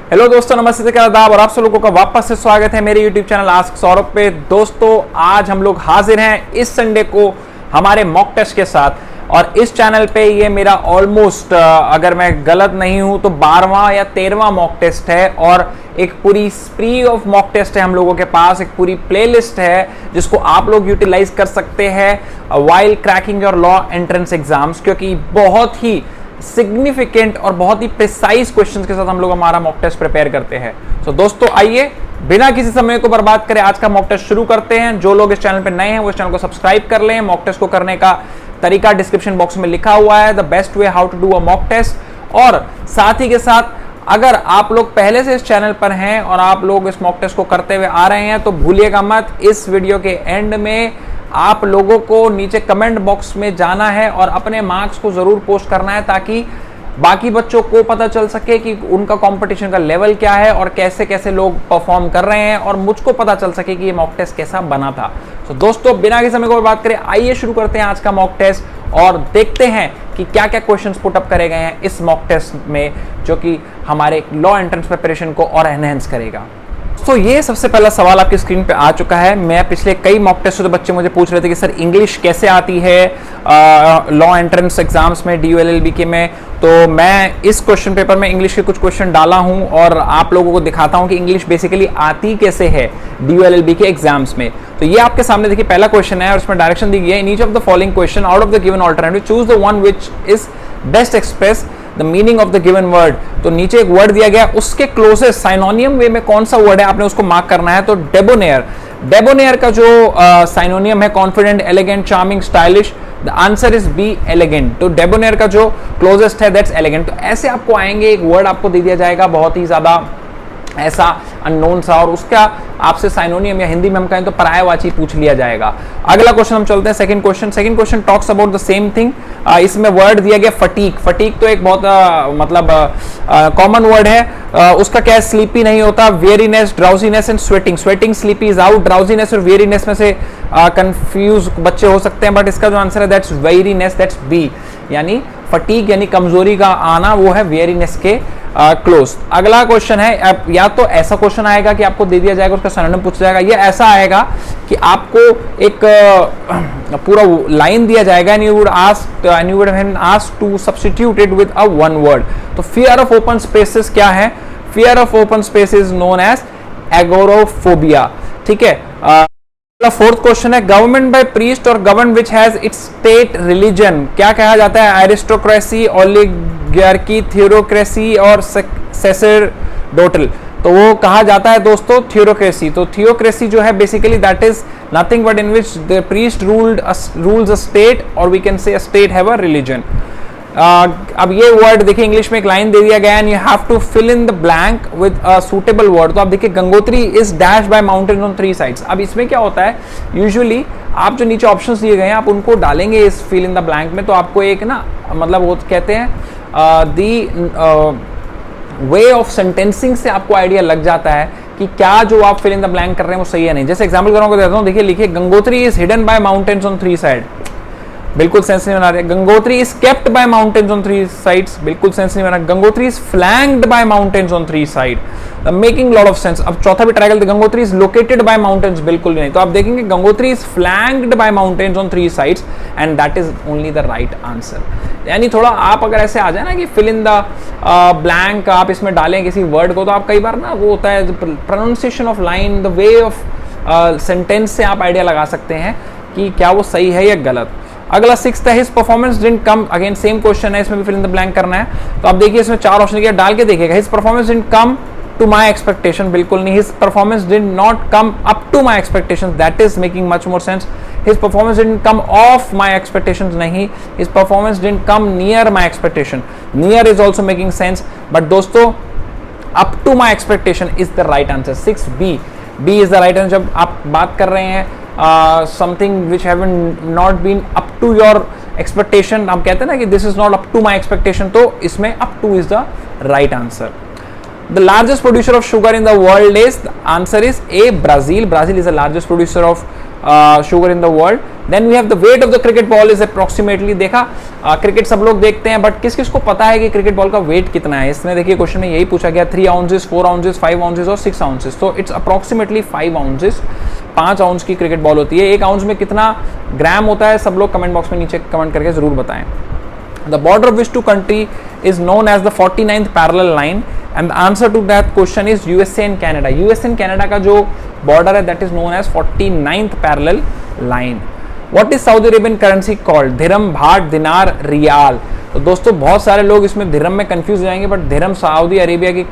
Hello दोस्तों, नमस्ते, आदाब और आप सब लोगों का वापस से स्वागत है मेरे यूट्यूब चैनल आस्क सौरभ पे। दोस्तों आज हम लोग हाजिर हैं इस संडे को हमारे मॉक टेस्ट के साथ, और इस चैनल पे ये मेरा ऑलमोस्ट अगर मैं गलत नहीं हूं तो 12वां या 13वां मॉक टेस्ट है, और एक पूरी स्प्री ऑफ मॉक टेस्ट है हम लोगों के पास। एक पूरी प्लेलिस्ट है जिसको आप लोग यूटिलाइज कर सकते हैं while cracking your law entrance exams, क्योंकि बहुत ही सिग्निफिकेंट और बहुत ही प्रिसाइज क्वेश्चंस के साथ हम लोग हमारा मॉक टेस्ट प्रिपेयर करते हैं। तो दोस्तों आइए बिना किसी समय को बर्बाद करें आज का मॉक टेस्ट शुरू करते हैं। जो लोग इस चैनल पर नए हैं वो इस चैनल को सब्सक्राइब कर लें। मॉक टेस्ट को करने का तरीका डिस्क्रिप्शन बॉक्स में लिखा हुआ है, the best way how to do a mock test. और साथ ही के साथ अगर आप लोग पहले से इस चैनल पर हैं और आप लोग इस मॉक टेस्ट को करते हुए आ रहे हैं तो भूलिएगा मत, इस वीडियो के एंड में आप लोगों को नीचे कमेंट बॉक्स में जाना है और अपने मार्क्स को जरूर पोस्ट करना है, ताकि बाकी बच्चों को पता चल सके कि उनका कंपटीशन का लेवल क्या है और कैसे कैसे लोग परफॉर्म कर रहे हैं, और मुझको पता चल सके कि ये मॉक टेस्ट कैसा बना था। तो दोस्तों बिना किसी समय को बात करें आइए शुरू करते हैं आज का मॉक टेस्ट और देखते हैं कि क्या क्या क्वेश्चंस पुट अप करे गए हैं इस मॉक टेस्ट में, जो कि हमारे लॉ एंट्रेंस प्रिपरेशन को और एनहेंस करेगा। तो ये सबसे पहला सवाल आपकी स्क्रीन पे आ चुका है। मैं पिछले कई मॉक टेस्ट से बच्चे मुझे पूछ रहे थे कि सर इंग्लिश कैसे आती है लॉ एंट्रेंस एग्जाम्स में, DULLB के में। तो मैं इस क्वेश्चन पेपर में इंग्लिश के कुछ क्वेश्चन डाला हूं और आप लोगों को दिखाता हूं कि इंग्लिश बेसिकली आती कैसे है DULLB के एग्जाम्स में। तो ये आपके सामने देखिए पहला क्वेश्चन है और उसमें डायरेक्शन दी गई है, in each of the following question out of the given alternative choose the one which is best express the meaning of the given word. तो नीचे एक वर्ड दिया गया, उसके क्लोजेस्ट साइनोनियम वे में कौन सा वर्ड है आपने उसको मार्क करना है। तो डेबोनेयर, डेबोनेयर का जो साइनोनियम है confident, elegant, charming, stylish, the answer is B elegant. तो डेबोनेयर का जो क्लोजेस्ट है दैट्स एलिगेंट। तो ऐसे आपको आएंगे, एक वर्ड आपको दे दिया जाएगा बहुत ही ज्यादा ऐसा अननोन सा, और उसका आपसे साइनोनियम या हिंदी में हम कहें तो पर्यायवाची पूछ लिया जाएगा। अगला क्वेश्चन हम चलते हैं second question. Second question talks about the same thing. इसमें वर्ड दिया गया फटीक। फटीक तो एक बहुत कॉमन वर्ड है। उसका क्या है, स्लीपी नहीं होता, weariness, drowsiness and sweating. Sweating, sleepy is out, drowsiness और वेरीनेस में से कंफ्यूज बच्चे हो सकते हैं, बट इसका जो आंसर है दैट्स वेरीनेस, दैट्स बी। यानी फटीक यानी कमजोरी का आना, वो है वेरीनेस के क्लोज। अगला क्वेश्चन है, या तो ऐसा क्वेश्चन आएगा कि आपको दे दिया जाएगा उसका सिनोनिम पूछा जाएगा, या ऐसा आएगा कि आपको एक पूरा लाइन दिया जाएगा and you would ask to substitute it with a one word. तो फियर ऑफ ओपन स्पेसेस क्या है? Fear of open space is known as agoraphobia. ठीक है। फोर्थ क्वेश्चन है, गवर्नमेंट बाय प्रीस्ट और govern which has its state religion क्या कहा जाता है? एरिस्टोक्रेसी, ओलिगार्की, थियोरोक्रेसी और सैसरडोटल। तो वो कहा जाता है दोस्तों थियोरोक्रेसी। तो थियोक्रेसी जो है basically that is nothing but in which the priest rules a state, और we can say a state have a religion. अब ये वर्ड देखिए, इंग्लिश में एक लाइन दे दिया गया है, and you have to fill in the blank with a suitable word. तो आप देखिए, Gangotri is dash by mountains on 3 sides. अब इसमें क्या होता है, यूजुअली आप जो नीचे ऑप्शंस दिए गए हैं आप उनको डालेंगे इस फिल इन द ब्लैंक में, तो आपको एक ना मतलब वो कहते हैं दी वे ऑफ सेंटेंसिंग से आपको आइडिया लग जाता है कि क्या जो आप फिल इन द ब्लैंक कर रहे हैं वो सही है नहीं। जैसे एग्जाम्पल करूँगा देता हूँ, देखिए लिखिए, Gangotri is hidden by mountains on 3 side. बिल्कुल सेंस नहीं बना रहे। Gangotri is kept by mountains on 3 sides. बिल्कुल सेंस नहीं बना। Gangotri is flanked by mountains on 3 side, making lot of sense. अब चौथा भी ट्राई करते, Gangotri is located by mountains, बिल्कुल नहीं। तो आप देखेंगे Gangotri is flanked by mountains on 3 sides and that is only the right answer. यानी थोड़ा आप अगर ऐसे आ जाए ना कि फिल इन द ब्लैंक आप इसमें डालें किसी वर्ड को, तो आप कई बार ना वो होता है pronunciation of line, the way of sentence से आप आइडिया लगा सकते हैं कि क्या वो सही है या गलत। अगला सिक्स्थ है, his performance didn't come. Again same question है, इसमें भी फिल इन द ब्लैंक करना है। तो आप देखिए इसमें 4 ऑप्शन दिया, डाल के देखिएगा। His performance didn't come to my expectation, बिल्कुल नहीं। His performance did not come up to my expectation, that is making much more sense. His performance didn't come of my expectations, नहीं। His performance didn't come near my expectation, near is also making sense. But दोस्तों up to my expectation is the right answer. 6B, B is the right answer. जब आप बात कर रहे हैं something which haven't not been up to your expectation, हम कहते हैं ना कि this is not up to my expectation, तो इसमें up to is the right answer. The largest producer of sugar in the world is, the answer is A, Brazil. Brazil is the largest producer of sugar in the world. Then we have the weight of the cricket ball is approximately, देखा cricket सब लोग देखते हैं but किस किस को पता है कि क्रिकेट बॉल का वेट कितना है? इसमें देखिए क्वेश्चन में यही पूछा गया 3 आउंसेस, 4 आउंसेस, 5 आउंसेस और 6 आउंसेस, तो इट्स अप्रोक्सीमेटली 5 आउंसेस, 5 आउंस की क्रिकेट बॉल होती है। 1 आउंस में कितना ग्राम होता है? सब लोग कमेंट बॉक्स में नीचे कमेंट करके जरूर बताएं। The border of which two country is known as the 49th parallel line, and the answer to that question is USA and Canada. USA and Canada का जो border है that is known as 49th parallel line. What is Saudi Arabian currency called? दिरहम, भाट, दिनार, रियाल। तो दोस्तों बहुत सारे लोग इसमें दिरहम में कंफ्यूज हो जाएंगे, बट दिरहम सऊदी अरेबिया की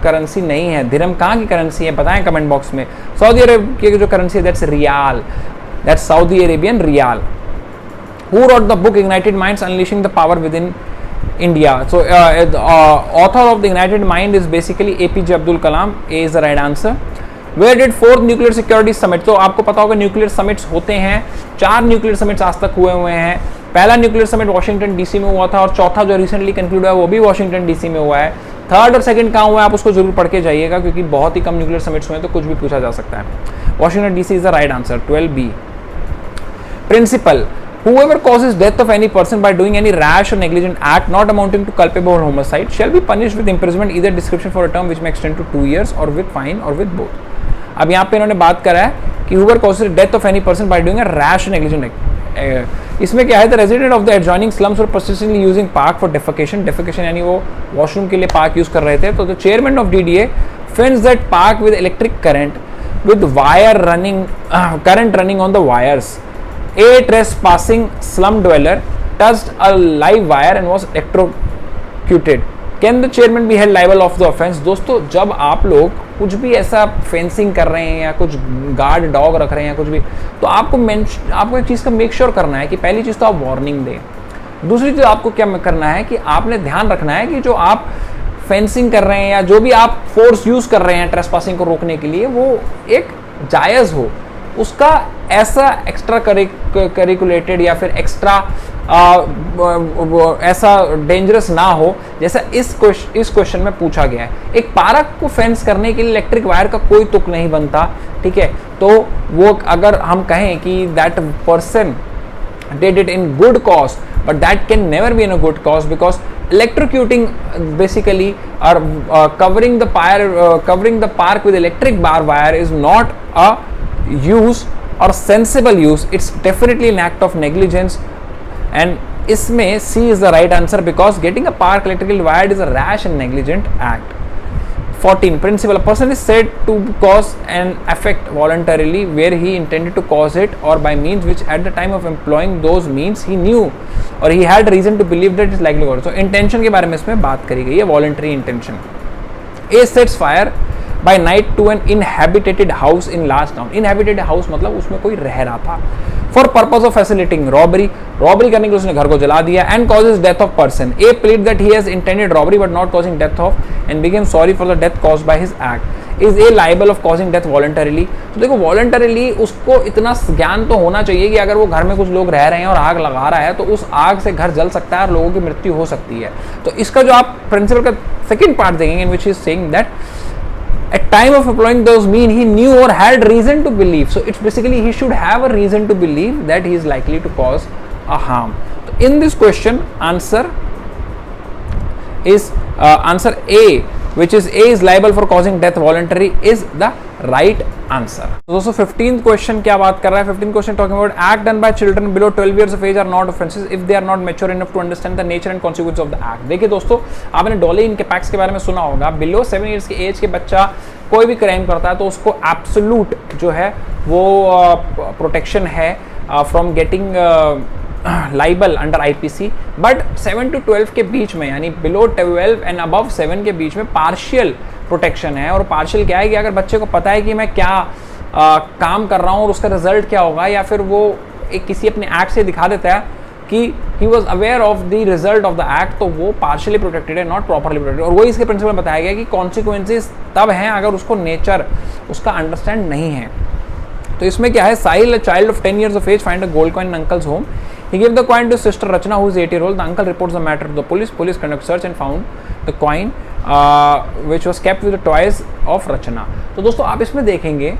करेंसी नहीं है। दिरहम कहाँ की करेंसी है बताएं कमेंट बॉक्स में। सऊदी अरेबिया की जो करेंसी है that's riyal, that's Saudi Arabian riyal. Who wrote the book Ignited Minds Unleashing the Power Within India? So the author of the Ignited Mind is basically APJ Abdul Kalam. A is the right answer. Where did 4th Nuclear Security Summit? तो आपको पता होगा nuclear summits होते हैं, 4 nuclear summits आज तक हुए हैं। पहला न्यूक्लियर समिट वाशिंगटन डीसी में हुआ था और चौथा जो रिसेंटली कंक्लूड हुआ है वो भी वाशिंगटन डीसी में हुआ है। थर्ड और सेकंड कहाँ हुआ है आप उसको जरूर पढ़ के जाइएगा, क्योंकि बहुत ही कम न्यूक्लियर समिट्स हुए हैं तो कुछ भी पूछा जा सकता है। Washington DC is the right answer, 12B। Principle, whoever causes death of any person by doing any rash or negligent act not amounting to culpable homicide shall be punished with imprisonment either discretion for a term which may extend to 2 years or with fine or with both. अब यहाँ पे इन्होंने बात करा है कि whoever causes death of any person by doing a rash or negligent act, इसमें क्या है? the resident of the adjoining slums were persistently using park for defecation, defecation यानी वो वॉशरूम के लिए पार्क यूज कर रहे थे, तो the chairman of DDA fenced that park with electric current with wire running current running on the wires. A trespassing slum dweller touched a live wire and was electrocuted. Can the chairman be held liable of the offense? दोस्तों जब आप लोग कुछ भी ऐसा fencing कर रहे हैं या कुछ गार्ड डॉग रख रहे हैं कुछ भी, तो आपको एक चीज़ का मेक श्योर करना है कि पहली चीज़ तो आप वार्निंग दें। दूसरी चीज़ आपको क्या करना है कि आपने ध्यान रखना है कि जो आप फेंसिंग कर रहे हैं या जो भी आप फोर्स यूज़ कर रहे हैं ट्रेसपासिंग को रोकने के लिए वो एक जायज़ हो, उसका ऐसा एक्स्ट्रा करिकुलेटेड या फिर एक्स्ट्रा ऐसा डेंजरस ना हो जैसा इस क्वेश्चन में पूछा गया है। एक पार्क को फेंस करने के लिए इलेक्ट्रिक वायर का कोई तुक नहीं बनता, ठीक है? तो वो अगर हम कहें कि that person did it in good cause, but that can never be in a good cause because electrocuting basically or covering the park with electric bar wire is not a use or sensible use. It's definitely an act of negligence, and इसमें C is the right answer because getting a park electrically wired is a rash and negligent act. 14. Principle, a person is said to cause an effect voluntarily where he intended to cause it or by means which at the time of employing those means he knew or he had reason to believe that it is likely to occur. So intention के बारे में इसमें बात करी गई है, voluntary intention. A sets fire by night to an inhabited house in large town. Inhabited house मतलब उसमें कोई रह रहा था। For purpose of facilitating robbery करने के लिए उसने घर को जला दिया and causes death of person. A plead that he has intended robbery but not causing death of and became sorry for the death caused by his act. Is A liable of causing death voluntarily? तो देखो voluntarily उसको इतना ज्ञान तो होना चाहिए कि अगर वो घर में कुछ लोग रह रहे हैं और आग लगा रहा है तो उस आग से घर जल सकता है और लोगों की मृत्यु हो सकती है। तो इसका जो आप प्रिंसिपल का सेकेंड पार्ट देखेंगे in which he is saying that at time of employing those means he knew or had reason to believe, so it's basically he should have a reason to believe that he is likely to cause a harm. So in this question answer is answer A, which is A is liable for causing death voluntary is the right answer. So दोस्तों 15th question क्या बात कर रहा है? 15th question talking about act done by children below 12 years of age are not offenses if they are not mature enough to understand the nature and consequence of the act. देखिए दोस्तों आपने डॉली इनकैपेक्स के बारे में सुना होगा। बिलो 7 years की as के बच्चा कोई भी क्राइम करता है तो उसको एब्सोल्यूट जो है वो प्रोटेक्शन है from getting liable under IPC, but 7 to 12 के बीच में यानी बिलो 12 एंड अबव 7 के बीच में पार्शियल प्रोटेक्शन है। और पार्शियल क्या है कि अगर बच्चे को पता है कि मैं क्या काम कर रहा हूँ और उसका रिजल्ट क्या होगा, या फिर वो एक किसी अपने एक्ट से दिखा देता है कि he was aware of the result of the act, तो वो पार्शियली प्रोटेक्टेड है, नॉट प्रॉपरली प्रोटेक्टेड। और वही इसके प्रिंसिपल बताया गया कि कॉन्सिक्वेंसेज तब हैं अगर उसको नेचर उसका अंडरस्टैंड नहीं है। तो इसमें क्या है, साहिल, a child of 10 years of age, find a gold coin in uncle's home. He gave the coin to his sister Rachna, who is 8-year-old. The uncle reports the matter to the police. Police conduct search and found the coin, which was kept with the toys of Rachna. तो दोस्तों आप इसमें देखेंगे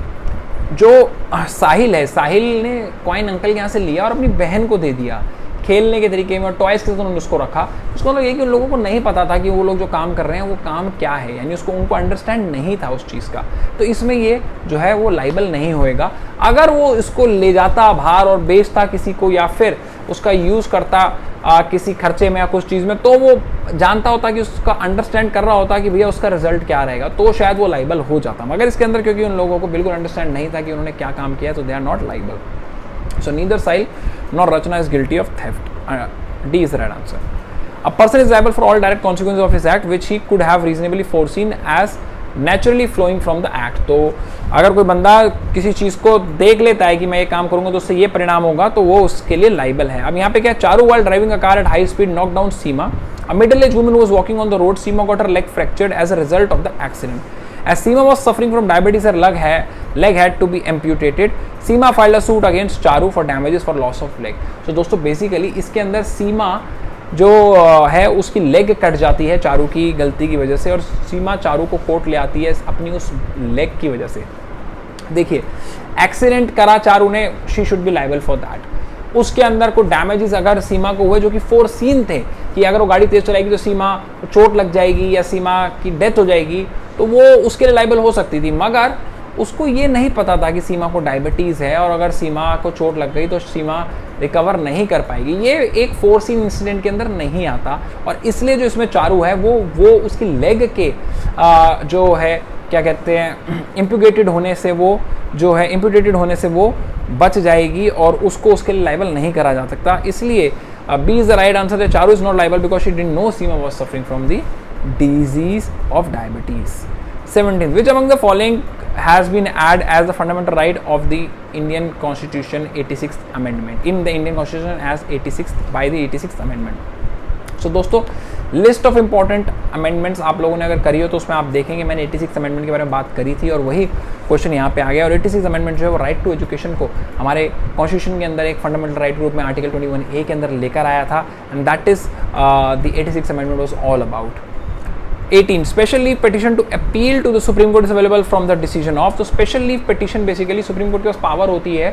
जो साहिल है, साहिल ने coin uncle के यहाँ से लिया और अपनी बहन को दे दिया खेलने के तरीके में, और टॉयज के साथ उन्होंने उसको रखा। उसका मतलब ये कि उन लोगों को नहीं पता था कि वो लोग जो काम कर रहे हैं वो काम क्या है, यानी उनको अंडरस्टैंड नहीं था उस चीज़ का। तो इसमें ये जो है वो लाइबल नहीं होएगा। अगर वो इसको ले जाता बाहर और बेचता किसी को, या फिर उसका यूज़ करता किसी खर्चे में या कुछ चीज़ में, तो वो जानता होता कि उसका अंडरस्टैंड कर रहा होता कि भैया उसका रिजल्ट क्या रहेगा, तो शायद वो लाइबल हो जाता। मगर इसके अंदर क्योंकि उन लोगों को बिल्कुल अंडरस्टैंड नहीं था कि उन्होंने क्या काम किया, तो they are not liable. So neither Sahil nor Rachna is guilty of theft. D is the right answer. A person is liable for all direct consequences of his act which he could have reasonably foreseen as naturally flowing from the act. तो अगर कोई बंदा किसी चीज़ को देख लेता है कि मैं ये काम करूंगा तो उससे ये परिणाम होगा, तो वो उसके लिए लाइबल है। अब यहाँ पे क्या, Charu while driving a car at high speed knocked down Seema. A middle-aged woman was walking on the road. Seema got her leg fractured as a result of the accident. As Seema was suffering from diabetes, her leg had to be amputated. Seema filed a suit against Charu for damages for loss of leg. So दोस्तों basically इसके अंदर सीमा जो है उसकी leg cut जाती है चारू की गलती की वजह से, और सीमा चारू को कोर्ट ले आती है अपनी उस लेग की वजह से। देखिए, एक्सीडेंट करा चारू ने, she should be liable for that. उसके अंदर कोई डैमेजेस अगर सीमा को हुए जो कि फोरसीन थे कि अगर वो गाड़ी तेज चलाएगी तो सीमा को चोट लग जाएगी या सीमा की डेथ हो जाएगी, तो वो उसके लिए लाइबल हो सकती थी। मगर उसको ये नहीं पता था कि सीमा को डायबिटीज़ है, और अगर सीमा को चोट लग गई तो सीमा रिकवर नहीं कर पाएगी। ये एक फोर्सिंग इंसिडेंट के अंदर नहीं आता, और इसलिए जो इसमें चारू है वो उसकी लेग के जो है क्या कहते हैं इम्प्यूटेटेड होने से वो बच जाएगी, और उसको उसके लिए लाइबल नहीं करा जा सकता। इसलिए B is the right answer. Charu is not liable because she didn't know Seema was suffering from the disease of diabetes. 17th, which among the following has been added as the fundamental right of the Indian Constitution 86th Amendment in the Indian Constitution as 86th by the 86th Amendment. So दोस्तों, list of important amendments आप लोगों ने अगर करी हो तो उसमें आप देखेंगे मैंने 86 अमेंडमेंट के बारे में बात करी थी, और वही क्वेश्चन यहाँ पे आ गया। और 86 अमेंडमेंट जो है वो राइट टू एजुकेशन को हमारे कॉन्स्टिट्यूशन के अंदर एक फंडामेंटल राइट रूप में आर्टिकल 21A के अंदर लेकर आया था, and that is the 86 amendment was all about. 18, special leave petition to appeal to the Supreme court is available from the decision of. तो special leave petition basically Supreme court के पास power होती है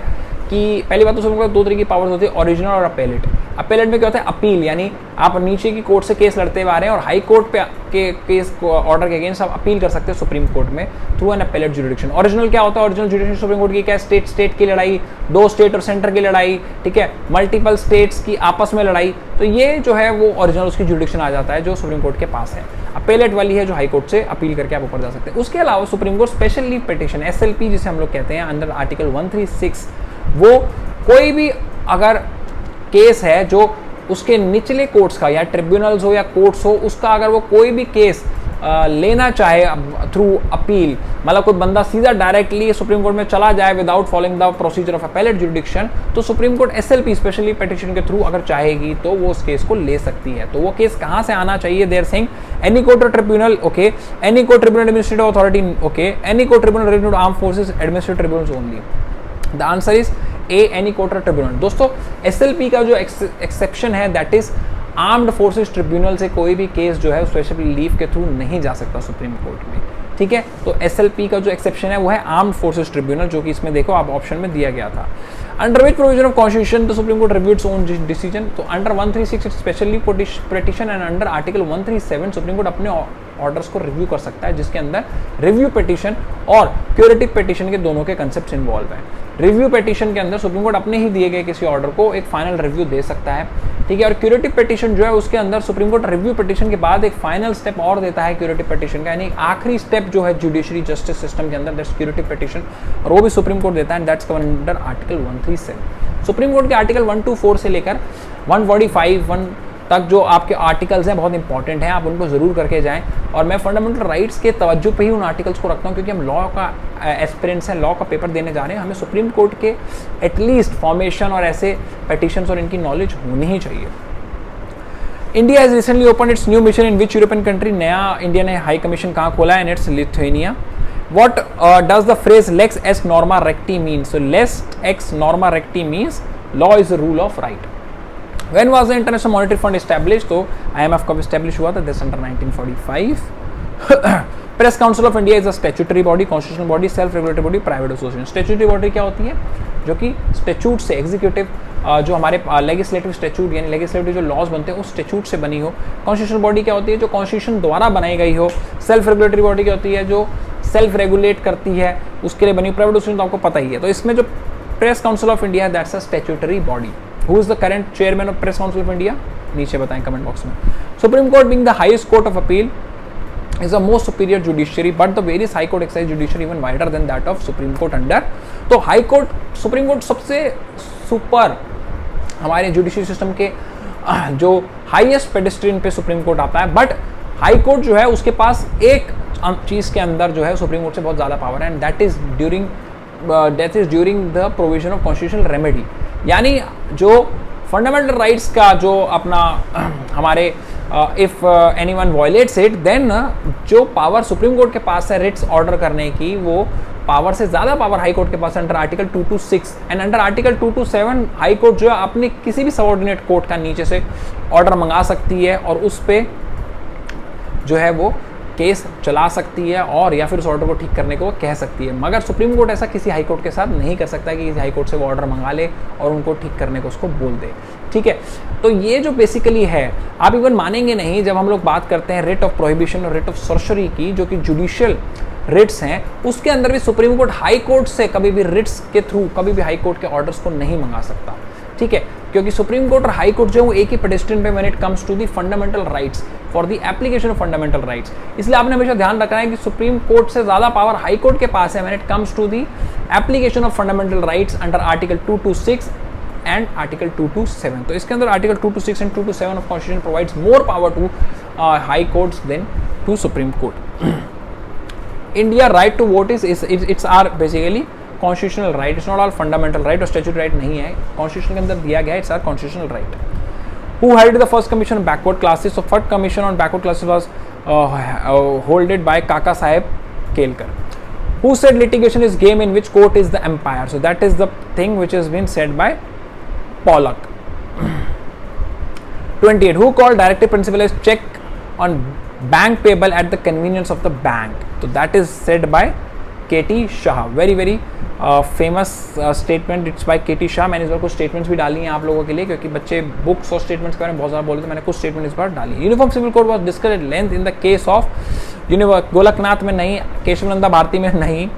कि पहली बात तो सुप्रीम कोर्ट दो तरीके की पावर्स होती है, ओरिजिनल और अपेलेट। अपेलेट में क्या होता है, अपील, यानी आप नीचे की कोर्ट से केस लड़ते हुए आ रहे हैं और हाई कोर्ट पे के केस को ऑर्डर के अगेंस्ट आप अपील कर सकते हैं सुप्रीम कोर्ट में through an appellate jurisdiction. Original क्या होता है, ओरिजिनल जुरिडिक्शन सुप्रीम कोर्ट की क्या, स्टेट की लड़ाई, दो स्टेट और सेंटर की लड़ाई, ठीक है, मल्टीपल स्टेट्स की आपस में लड़ाई, तो ये जो है वो ओरिजिनल उसकी जुरिडिक्शन आ जाता है जो सुप्रीम कोर्ट के पास है। अपेलेट वाली है जो हाई कोर्ट से अपील करके आप ऊपर जा सकते हैं। उसके अलावा supreme court special leave petition SLP जिसे हम लोग कहते हैं अंडर आर्टिकल 136, वो कोई भी अगर केस है जो उसके निचले कोर्ट्स का या ट्रिब्यूनल्स हो या कोर्ट्स हो, उसका अगर वो कोई भी केस लेना चाहे थ्रू अपील, मतलब कोई बंदा सीधा डायरेक्टली सुप्रीम कोर्ट में चला जाए without following the procedure of appellate jurisdiction, तो Supreme Court SLP special leave petition के थ्रू अगर चाहेगी तो वो उस केस को ले सकती है। तो वो केस कहाँ से आना चाहिए, देयर सिंह एनी कोर्ट और tribunal, okay, any court tribunal administrative authority, okay, any court tribunal related to arm forces administrative tribunals only. The answer is A, any court और ट्रिब्यूनल। दोस्तों SLP का जो एक्सेप्शन है that is armed forces tribunal से कोई भी case जो है स्पेशल लीव के थ्रू नहीं जा सकता सुप्रीम कोर्ट में, ठीक है। तो SLP का जो एक्सेप्शन है वो है आर्म्ड फोर्सेस ट्रिब्यूनल, जो कि इसमें देखो आप ऑप्शन में दिया गया था। Under which provision of constitution the Supreme Court reviewed own decision, तो under 136 special leave petition and under article 137 Supreme Court अपने ऑर्डर्स को रिव्यू कर सकता है, जिसके अंदर रिव्यू पिटिशन और क्यूरेटिव पिटिशन के दोनों के कंसेप्ट इन्वॉल्व हैं। रिव्यू पिटिशन के अंदर सुप्रीम कोर्ट अपने ही दिए गए किसी ऑर्डर को एक फाइनल रिव्यू दे सकता है, ठीक है, और क्यूरेटिव पिटिशन जो है उसके अंदर सुप्रीम कोर्ट रिव्यू पिटिशन के बाद एक फाइनल स्टेप और देता है क्यूरेटिव पिटिशन का, यानी आखिरी स्टेप जो है जुडिशरी जस्टिस सिस्टम के अंदर, दैट्स क्यूरेटिव पिटिशन, और वो भी सुप्रीम कोर्ट देता है, that's covered under article 137। Supreme court के आर्टिकल 124 से लेकर 145 तक जो आपके आर्टिकल्स हैं बहुत इंपॉर्टेंट हैं, आप उनको ज़रूर करके जाएं। और मैं फंडामेंटल राइट्स के तवज्जो पे ही उन आर्टिकल्स को रखता हूं, क्योंकि हम लॉ का एस्पिरेंट्स हैं, लॉ का पेपर देने जा रहे हैं, हमें सुप्रीम कोर्ट के एटलीस्ट फॉर्मेशन और ऐसे पिटिशंस और इनकी नॉलेज होनी ही चाहिए। India has recently open it's new mission in which European country, नया इंडिया ने हाई कमीशन कहाँ खोला है, it's Lithuania. What does the phrase lex ex norma recti mean? So lex ex norma recti means law is a rule of right. When was the International Monetary Fund established? तो IMF कब established हुआ था? This under 1945. Press council of India is a statutory body, constitutional body, self regulatory body, private association. Statutory body क्या होती है? जो कि statute से एग्जीक्यूटिव जो हमारे लेजिस्लेटिव स्टैट्यूट यानी लेजिस्लेटिव जो लॉज बनते हैं उस स्टैट्यूट से बनी हो। कॉन्स्टिट्यूशनल बॉडी क्या होती है? जो कॉन्स्टिट्यूशन द्वारा बनाई गई हो। सेल्फ रेगुलेटरी बॉडी क्या होती है? जो सेल्फ रेगुलेट करती है, उसके लिए बनी। प्राइवेट एसोसिएशन तो आपको पता ही है। तो इसमें जो प्रेस काउंसिल ऑफ इंडिया है that's a statutory body. Who is the current chairman of press council of India? नीचे बताएं कमेंट बॉक्स में। Supreme court being the highest court of appeal is the most superior judiciary, but the various high court exercise judiciary even wider than that of Supreme Court under। तो high court, supreme court सबसे super हमारे judiciary system के जो highest pedestrian पे supreme court आता है, but high court जो है उसके पास एक चीज़ के अंदर जो है सुप्रीम कोर्ट से बहुत ज़्यादा पावर है, and that is during the provision of constitutional remedy. यानी जो फंडामेंटल राइट्स का जो अपना हमारे if anyone violates it, then जो पावर सुप्रीम कोर्ट के पास है रिट्स ऑर्डर करने की, वो पावर से ज़्यादा पावर हाई कोर्ट के पास under article 226 and under article 227 High court जो है अपने किसी भी सबऑर्डिनेट कोर्ट का नीचे से ऑर्डर मंगा सकती है और उस पर जो है वो केस चला सकती है और या फिर उस ऑर्डर को ठीक करने को कह सकती है। मगर सुप्रीम कोर्ट ऐसा किसी हाई कोर्ट के साथ नहीं कर सकता कि किसी हाई कोर्ट से वो ऑर्डर मंगा ले और उनको ठीक करने को उसको बोल दे। ठीक है, तो ये जो बेसिकली है, आप इवन मानेंगे नहीं, जब हम लोग बात करते हैं रिट ऑफ प्रोहिबिशन और रिट ऑफ सर्जरी की, जो कि जुडिशियल रिट्स हैं, उसके अंदर भी सुप्रीम कोर्ट हाई कोर्ट से कभी भी रिट्स के थ्रू कभी भी हाई कोर्ट के ऑर्डर्स को नहीं मंगा सकता। ठीक है, क्योंकि सुप्रीम कोर्ट और हाई कोर्ट जो है वो एक ही पेडेस्ट्रियन पे when it comes to the fundamental rights for the application of fundamental rights. इसलिए आपने हमेशा ध्यान रखना है कि सुप्रीम कोर्ट से ज्यादा पावर हाई कोर्ट के पास है when it comes to the application of fundamental rights under article 226 and article 227। तो इसके अंदर article 226 and 227 of constitution provides more power to high courts than to supreme court. India right to vote it's are basically constitutional right, it's not all fundamental right और statutory right नहीं है, constitution के अंदर दिया गया है, it's are constitutional right. Who held the first commission on backward classes? So first commission on backward classes was holded by Kaka Saheb Kelkar. Who said litigation is game in which court is the empire? So that is the thing which has been said by Pollock. 28. Who called directive principle as check on bank payable at the convenience of the bank? So that is said by K.T. Shah. Very famous statement. It's by K.T. Shah. मैंने इस बार कुछ statements भी डाली हैं आप लोगों के लिए, क्योंकि बच्चे books और statements के बारे में बहुत ज़्यादा बोले, तो मैंने कुछ statement इस बार डाली। Uniform Civil Code was discussed at length in the case of Golaknath में नहीं, केशवनंदा भारती में नहीं,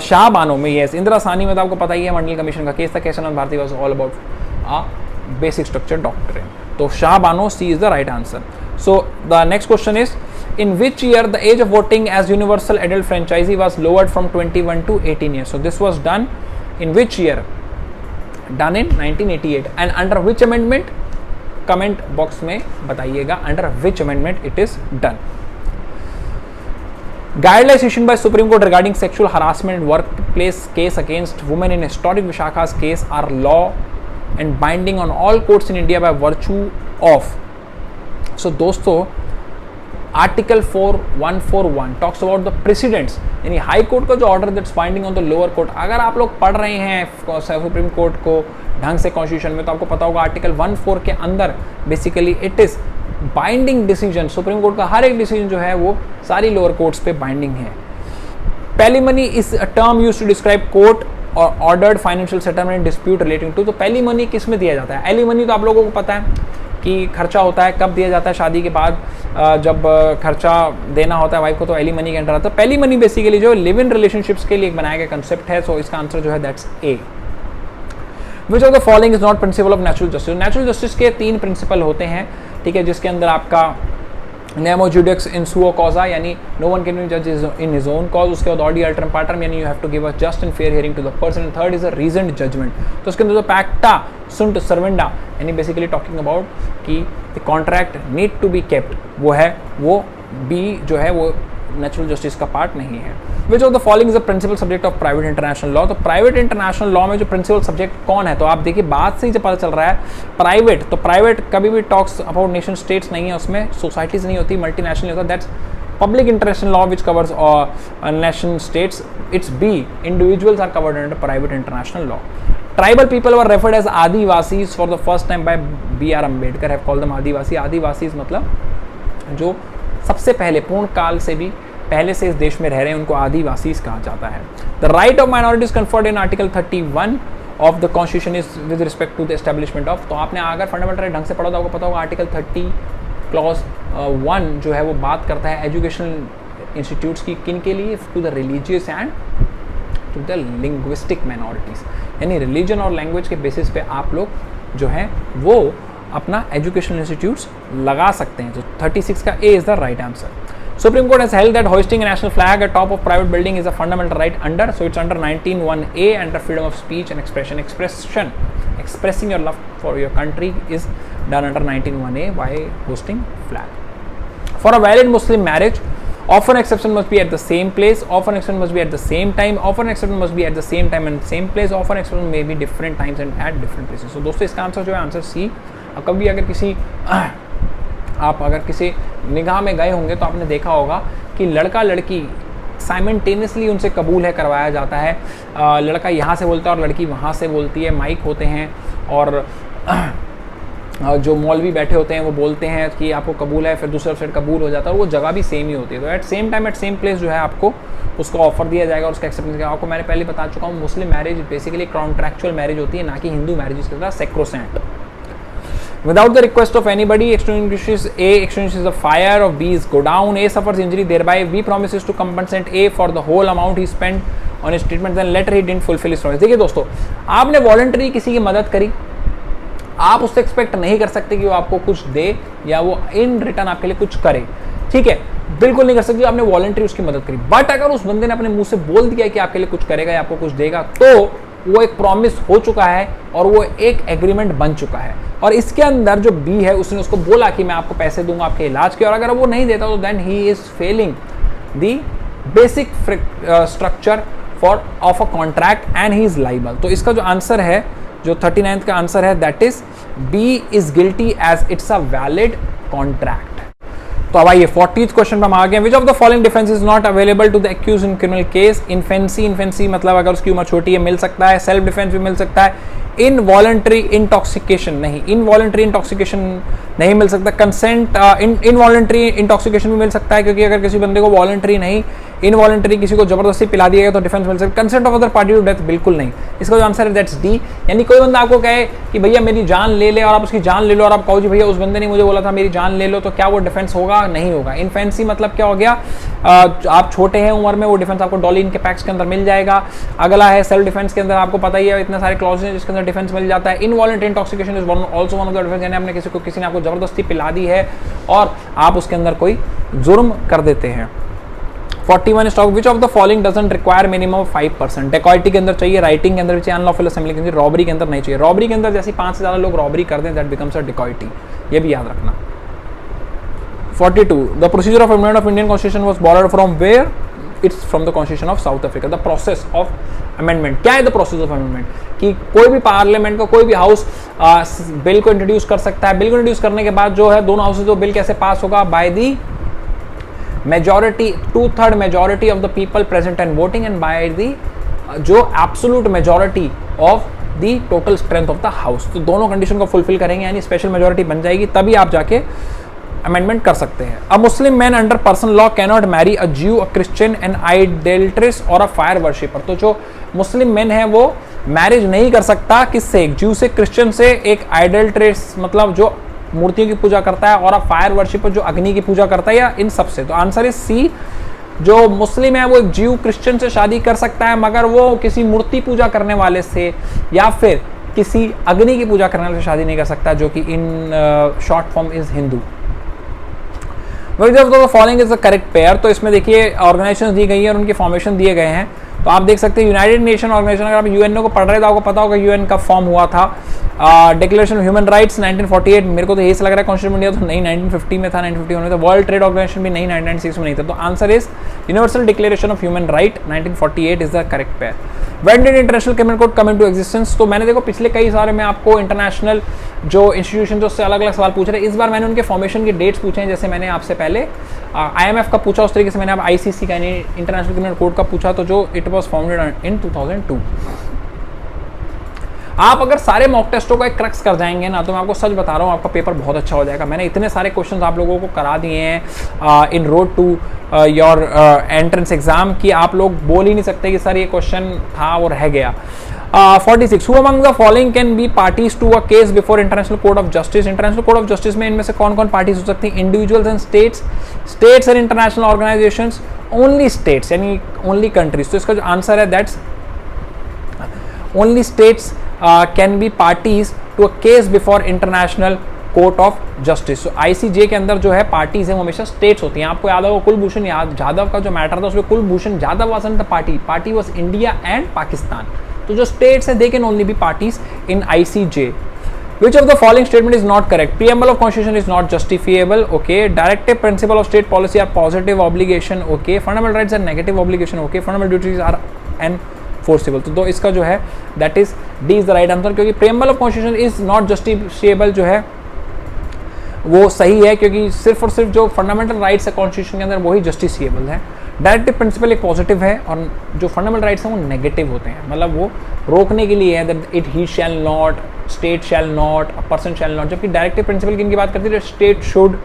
शाह बानो में, यस, इंदिरा साहनी में तो आपको पता ही है मंडल कमीशन का केस था। Kesavananda Bharati was all about basic structure doctrine. तो Shah Bano C is the right answer. So the next question is in which year the age of voting as universal adult franchisee was lowered from 21 to 18 years? So this was done in which year? Done in 1988. And under which amendment? Comment box में बताइएगा under which amendment it is done. Guidelines issued by Supreme Court regarding sexual harassment in workplace case against women in historic Vishakha's case are law and binding on all courts in India by virtue of. So दोस्तों article 4141 talks about the precedents, यानी high court का जो order that's binding on the lower court. अगर आप लोग पढ़ रहे हैं सुप्रीम कोर्ट को ढंग से कॉन्स्टिट्यूशन में, तो आपको पता होगा आर्टिकल 14 के अंदर basically it is binding decision. Supreme court का हर एक डिसीजन जो है वो सारी लोअर कोर्ट्स पे बाइंडिंग है। Palimony is a term used to describe court और ordered financial settlement dispute relating to. तो पैलिमनी किस में दिया जाता है? एलिमनी तो आप लोगों को पता है कि खर्चा होता है, कब दिया जाता है? शादी के बाद जब खर्चा देना होता है वाइफ को, तो एलिमनी के अंडर आता है। पैलिमनी बेसिकली जो लिव इन रिलेशनशिप्स के लिए एक बनाया गया कंसेप्ट है। सो इसका आंसर जो है that's a. Which of the following is not principle of natural justice? Natural justice के 3 प्रिंसिपल होते हैं, ठीक है, जिसके अंदर आपका नेमो जुडिक्स इन सुओ कॉजा, यानी नो वन कैन बी जज इन हिज ओन कॉज। उसके बाद ऑडी अल्टरम पार्टम, यानी you have to give a just and fair hearing to the person. Third is a reasoned judgment. तो उसके अंदर जो पैक्टा सुंट सर्वेंडा, यानी basically talking about कि the contract need to be kept, वो है, वो बी जो है वो नेचुरल जस्टिस का पार्ट नहीं है। Which of the following is the principle subject of private international law? तो प्राइवेट इंटरनेशनल लॉ में जो प्रिंसिपल सब्जेक्ट कौन है? तो आप देखिए बात से ही पता चल रहा है प्राइवेट। तो प्राइवेट कभी भी टॉक्स अबाउट नेशन स्टेट्स नहीं है, उसमें सोसाइटीज नहीं होती, मल्टीनेशनल नहीं होता। That's public international law which covers nation states. It's B individuals are covered under private international law. Tribal people were referred as Adivasis for the first time by B.R. Ambedkar have called them Adivasi. Adivasis मतलब जो सबसे पहले पूर्ण काल से भी पहले से इस देश में रह रहे हैं उनको आदिवासी कहा जाता है। The right of minorities conferred in article 31 of the constitution is with respect to the establishment of, तो आपने अगर फंडामेंटल राइट ढंग से पढ़ा तो आपको पता होगा आर्टिकल 30 क्लॉज 1 जो है वो बात करता है एजुकेशनल इंस्टीट्यूट्स की किन के लिए, to the religious and to the linguistic minorities, यानी रिलीजन और लैंग्वेज के बेसिस पे आप लोग जो है वो अपना एजुकेशनल इंस्टीट्यूट्स लगा सकते हैं। तो 36 का A is the right answer. Supreme Court has held that hoisting a national flag at top of private building is a fundamental right under, so it's under 19(1)(a) under freedom of speech and expression. Expressing your love for your country is done under 19(1)(a) by hosting flag. For a valid Muslim marriage, often exception must be at the same place, often exception must be at the same time, often exception must be at the same time and same place, often exception may be different times and at different places. So दोस्तों इसका answer जो है answer C. अब कभी अगर किसी आप अगर किसी निगाह में गए होंगे तो आपने देखा होगा कि लड़का लड़की साइमल्टेनियसली उनसे कबूल है करवाया जाता है। लड़का यहाँ से बोलता है और लड़की वहाँ से बोलती है, माइक होते हैं और जो मौलवी बैठे होते हैं वो बोलते हैं कि आपको कबूल है, फिर दूसरा साइड कबूल हो जाता है और वो जगह भी सेम ही होती है। तो at same time at same place जो है आपको उसको ऑफर दिया जाएगा और उसका एक्सेप्टेंस किया। आपको मैंने पहले बता चुका हूँ मुस्लिम मैरिज बेसिकली कॉन्ट्रैक्चुअल मैरिज होती है, ना कि हिंदू मैरिज के साथ sacrosanct. Without the request of anybody, extinguishes A, extinguishes the fire of B is go down, A suffers injury, thereby B promises to compensate A for the whole amount he spent on his treatment, then later he didn't fulfill his promise। देखिए दोस्तों, आपने voluntary किसी की मदद करी, आप उससे expect नहीं कर सकते कि वो आपको कुछ दे या वो इन रिटर्न आपके लिए कुछ करे, ठीक है, बिल्कुल नहीं कर सकते। आपने वॉलंटरी उसकी मदद करी, बट अगर उस बंदे ने अपने मुंह से बोल दिया कि आपके लिए कुछ करेगा या आपको कुछ देगा, तो वो एक प्रॉमिस हो चुका है और वो एक एग्रीमेंट बन चुका है। और इसके अंदर जो बी है उसने उसको बोला कि मैं आपको पैसे दूंगा आपके इलाज के, और अगर वो नहीं देता तो then he is failing the basic structure for of a contract and he is liable. तो इसका जो आंसर है, जो 39th का आंसर है, that is B is guilty as it's a valid contract. तो अब आइए 40th क्वेश्चन पे हम आ गए। Which of the following defence is not available to the accuse in criminal case? Infancy मतलब अगर उसकी उम्र छोटी है मिल सकता है, सेल्फ डिफेंस भी मिल सकता है, इनवॉलंटरी इंटॉक्सिकेशन नहीं, इनवॉलंटरी इंटॉक्सिकेशन नहीं मिल सकता, कंसेंट इनवॉलंटरी इंटॉक्सिकेशन भी मिल सकता है, क्योंकि अगर किसी बंदे को वॉलंटरी नहीं इनवॉलंटरी किसी को जबरदस्ती पिला दिया गया तो डिफेंस मिल सकता है। Consent of other party to death बिल्कुल नहीं। इसका जो आंसर है दैट्स डी, यानी कोई बंदा आपको कहे कि भैया मेरी जान ले ले और आप उसकी जान ले लो और आप कहो जी भैया उस बंदे ने मुझे बोला था मेरी जान ले लो, तो क्या वो डिफेंस होगा? नहीं होगा। इन्फेंसी मतलब क्या हो गया? आप छोटे हैं उम्र में, वो डिफेंस आपको डॉली इनके पैक्स के अंदर मिल जाएगा। अगला है सेल्फ डिफेंस के अंदर आपको पता ही है इतने सारे क्लॉजेज हैं जिसके अंदर डिफेंस मिल जाता है। Involuntary intoxication is also one of the defence, यानी आपने किसी ने आपको जबरदस्ती पिला दी है और आप उसके अंदर कोई जुर्म कर देते हैं। 41 stock which of the following doesn't require minimum 5%? Dacoity के अंदर चाहिए, राइटिंग के अंदर भी चाहिए, अनलॉफुल असेंबली के अंदर, रॉबरी के अंदर नहीं चाहिए। रॉबरी के अंदर जैसे 5 से ज़्यादा लोग रॉबरी कर दें दैट बिकम्स अ डेकॉइटी, ये भी याद रखना। 42 the procedure of amendment of Indian constitution was borrowed from where? It's from the constitution of South Africa. The process of amendment क्या है? द प्रोसेस ऑफ अमेंडमेंट कि कोई भी पार्लियामेंट का कोई भी हाउस बिल को इंट्रोड्यूस कर सकता है। बिल को इंट्रोड्यूस करने के बाद जो है दोनों हाउसेज जो बिल कैसे पास होगा? By the majority, 2/3 majority of the people present and voting and by the जो absolute majority of the total strength of the house। तो दोनों कंडीशन को फुलफिल करेंगे यानी स्पेशल मेजोरिटी बन जाएगी, तभी आप जाके अमेंडमेंट कर सकते हैं। A Muslim man under personal law can not marry a Jew, a Christian, N आइडल्ट्रेस और अ फायर वर्शिपर। तो जो मुस्लिम मैन है वो मैरिज नहीं कर सकता किससे? एक ज्यू से, क्रिश्चियन से, एक आइडल्ट्रेस मतलब जो मूर्तियों की पूजा करता है, और फायर वर्शिपर जो अग्नि की पूजा करता है, या इन सब से। तो आंसर इज सी, जो मुस्लिम है वो एक ज्यू क्रिश्चियन से शादी कर सकता है, मगर वो किसी मूर्ति पूजा करने वाले से या फिर किसी अग्नि की पूजा करने वाले से शादी नहीं कर सकता, जो कि in short form is Hindu. Following is the correct pair. तो इसमें देखिए ऑर्गेनाइजेशन दी गई है और उनके फॉर्मेशन दिए गए हैं। तो आप देख सकते हैं यूनाइटेड नेशन ऑर्गेनाइजेशन, अगर आप यूएनओ को पढ़ रहे तो आपको पता होगा यूएन कब फॉर्म हुआ था। डिक्लेरेशन ऑफ ह्यूमन राइट्स 1948, मेरे को तो यही लग रहा है कॉन्स्टिट्यूशन इंडिया तो नहीं 1950 में था, 1951 में था। वर्ल्ड ट्रेड ऑर्गेनाइजेशन भी नहीं 1996 में नहीं था। तो answer is universal declaration of human right 1948 is the correct pair. When did international criminal court come into existence? तो मैंने देखो पिछले कई सारे में आपको इंटरनेशनल जो इंस्टीट्यूशन जो उससे अलग अलग सवाल पूछ रहे हैं, इस बार मैंने उनके फॉर्मेशन की डेट्स पूछे हैं। जैसे मैंने आपसे पहले IMF का पूछा, उस तरीके से मैंने अब ICC का यानी इंटरनेशनल क्रिमिनल कोर्ट का पूछा, तो जो इट वॉज फाउंडेड इन 2002। आप अगर सारे मॉक टेस्टों का एक क्रक्स कर जाएंगे ना, तो मैं आपको सच बता रहा हूँ आपका पेपर बहुत अच्छा हो जाएगा। मैंने इतने सारे क्वेश्चंस आप लोगों को करा दिए हैं in road to your entrance exam कि आप लोग बोल ही नहीं सकते कि सर ये क्वेश्चन था और रह गया। 46 who among the following can be parties to a case before International Court of Justice. International Court of Justice में इनमें से कौन कौन पार्टीज हो सकती हैं? Individuals and states, states and international organisations, only states यानी ओनली कंट्रीज। तो इसका जो आंसर है that's only states can be parties to a case before International Court of Justice. ICJ के अंदर जो है पार्टीज है वो हमेशा स्टेट्स होती हैं। आपको याद होगा कुलभूषण जाधव का जो मैटर था उसमें Kulbhushan Jadhav wasn't the party was India and Pakistan. तो जो स्टेट्स है they can only be parties in ICJ. Which of the following statement is not correct? Preamble of Constitution is not justifiable. Okay. Directive principle of state policy are positive obligation. Okay. Fundamental rights are negative obligation. Okay. Fundamental duties are enforceable. तो इसका जो है that is D is the right answer, क्योंकि preamble of Constitution is not justiciable जो है वो सही है, क्योंकि सिर्फ और सिर्फ जो फंडामेंटल राइट्स है कॉन्स्टिट्यूशन के अंदर वही जस्टिसिएबल है। डायरेक्टिव प्रिंसिपल एक पॉजिटिव है और जो फंडामेंटल राइट्स हैं वो नेगेटिव होते हैं, मतलब वो रोकने के लिए है that it he shall not, state shall not, a person shall not. जबकि डायरेक्टिव प्रिंसिपल की इनकी बात करती है state should,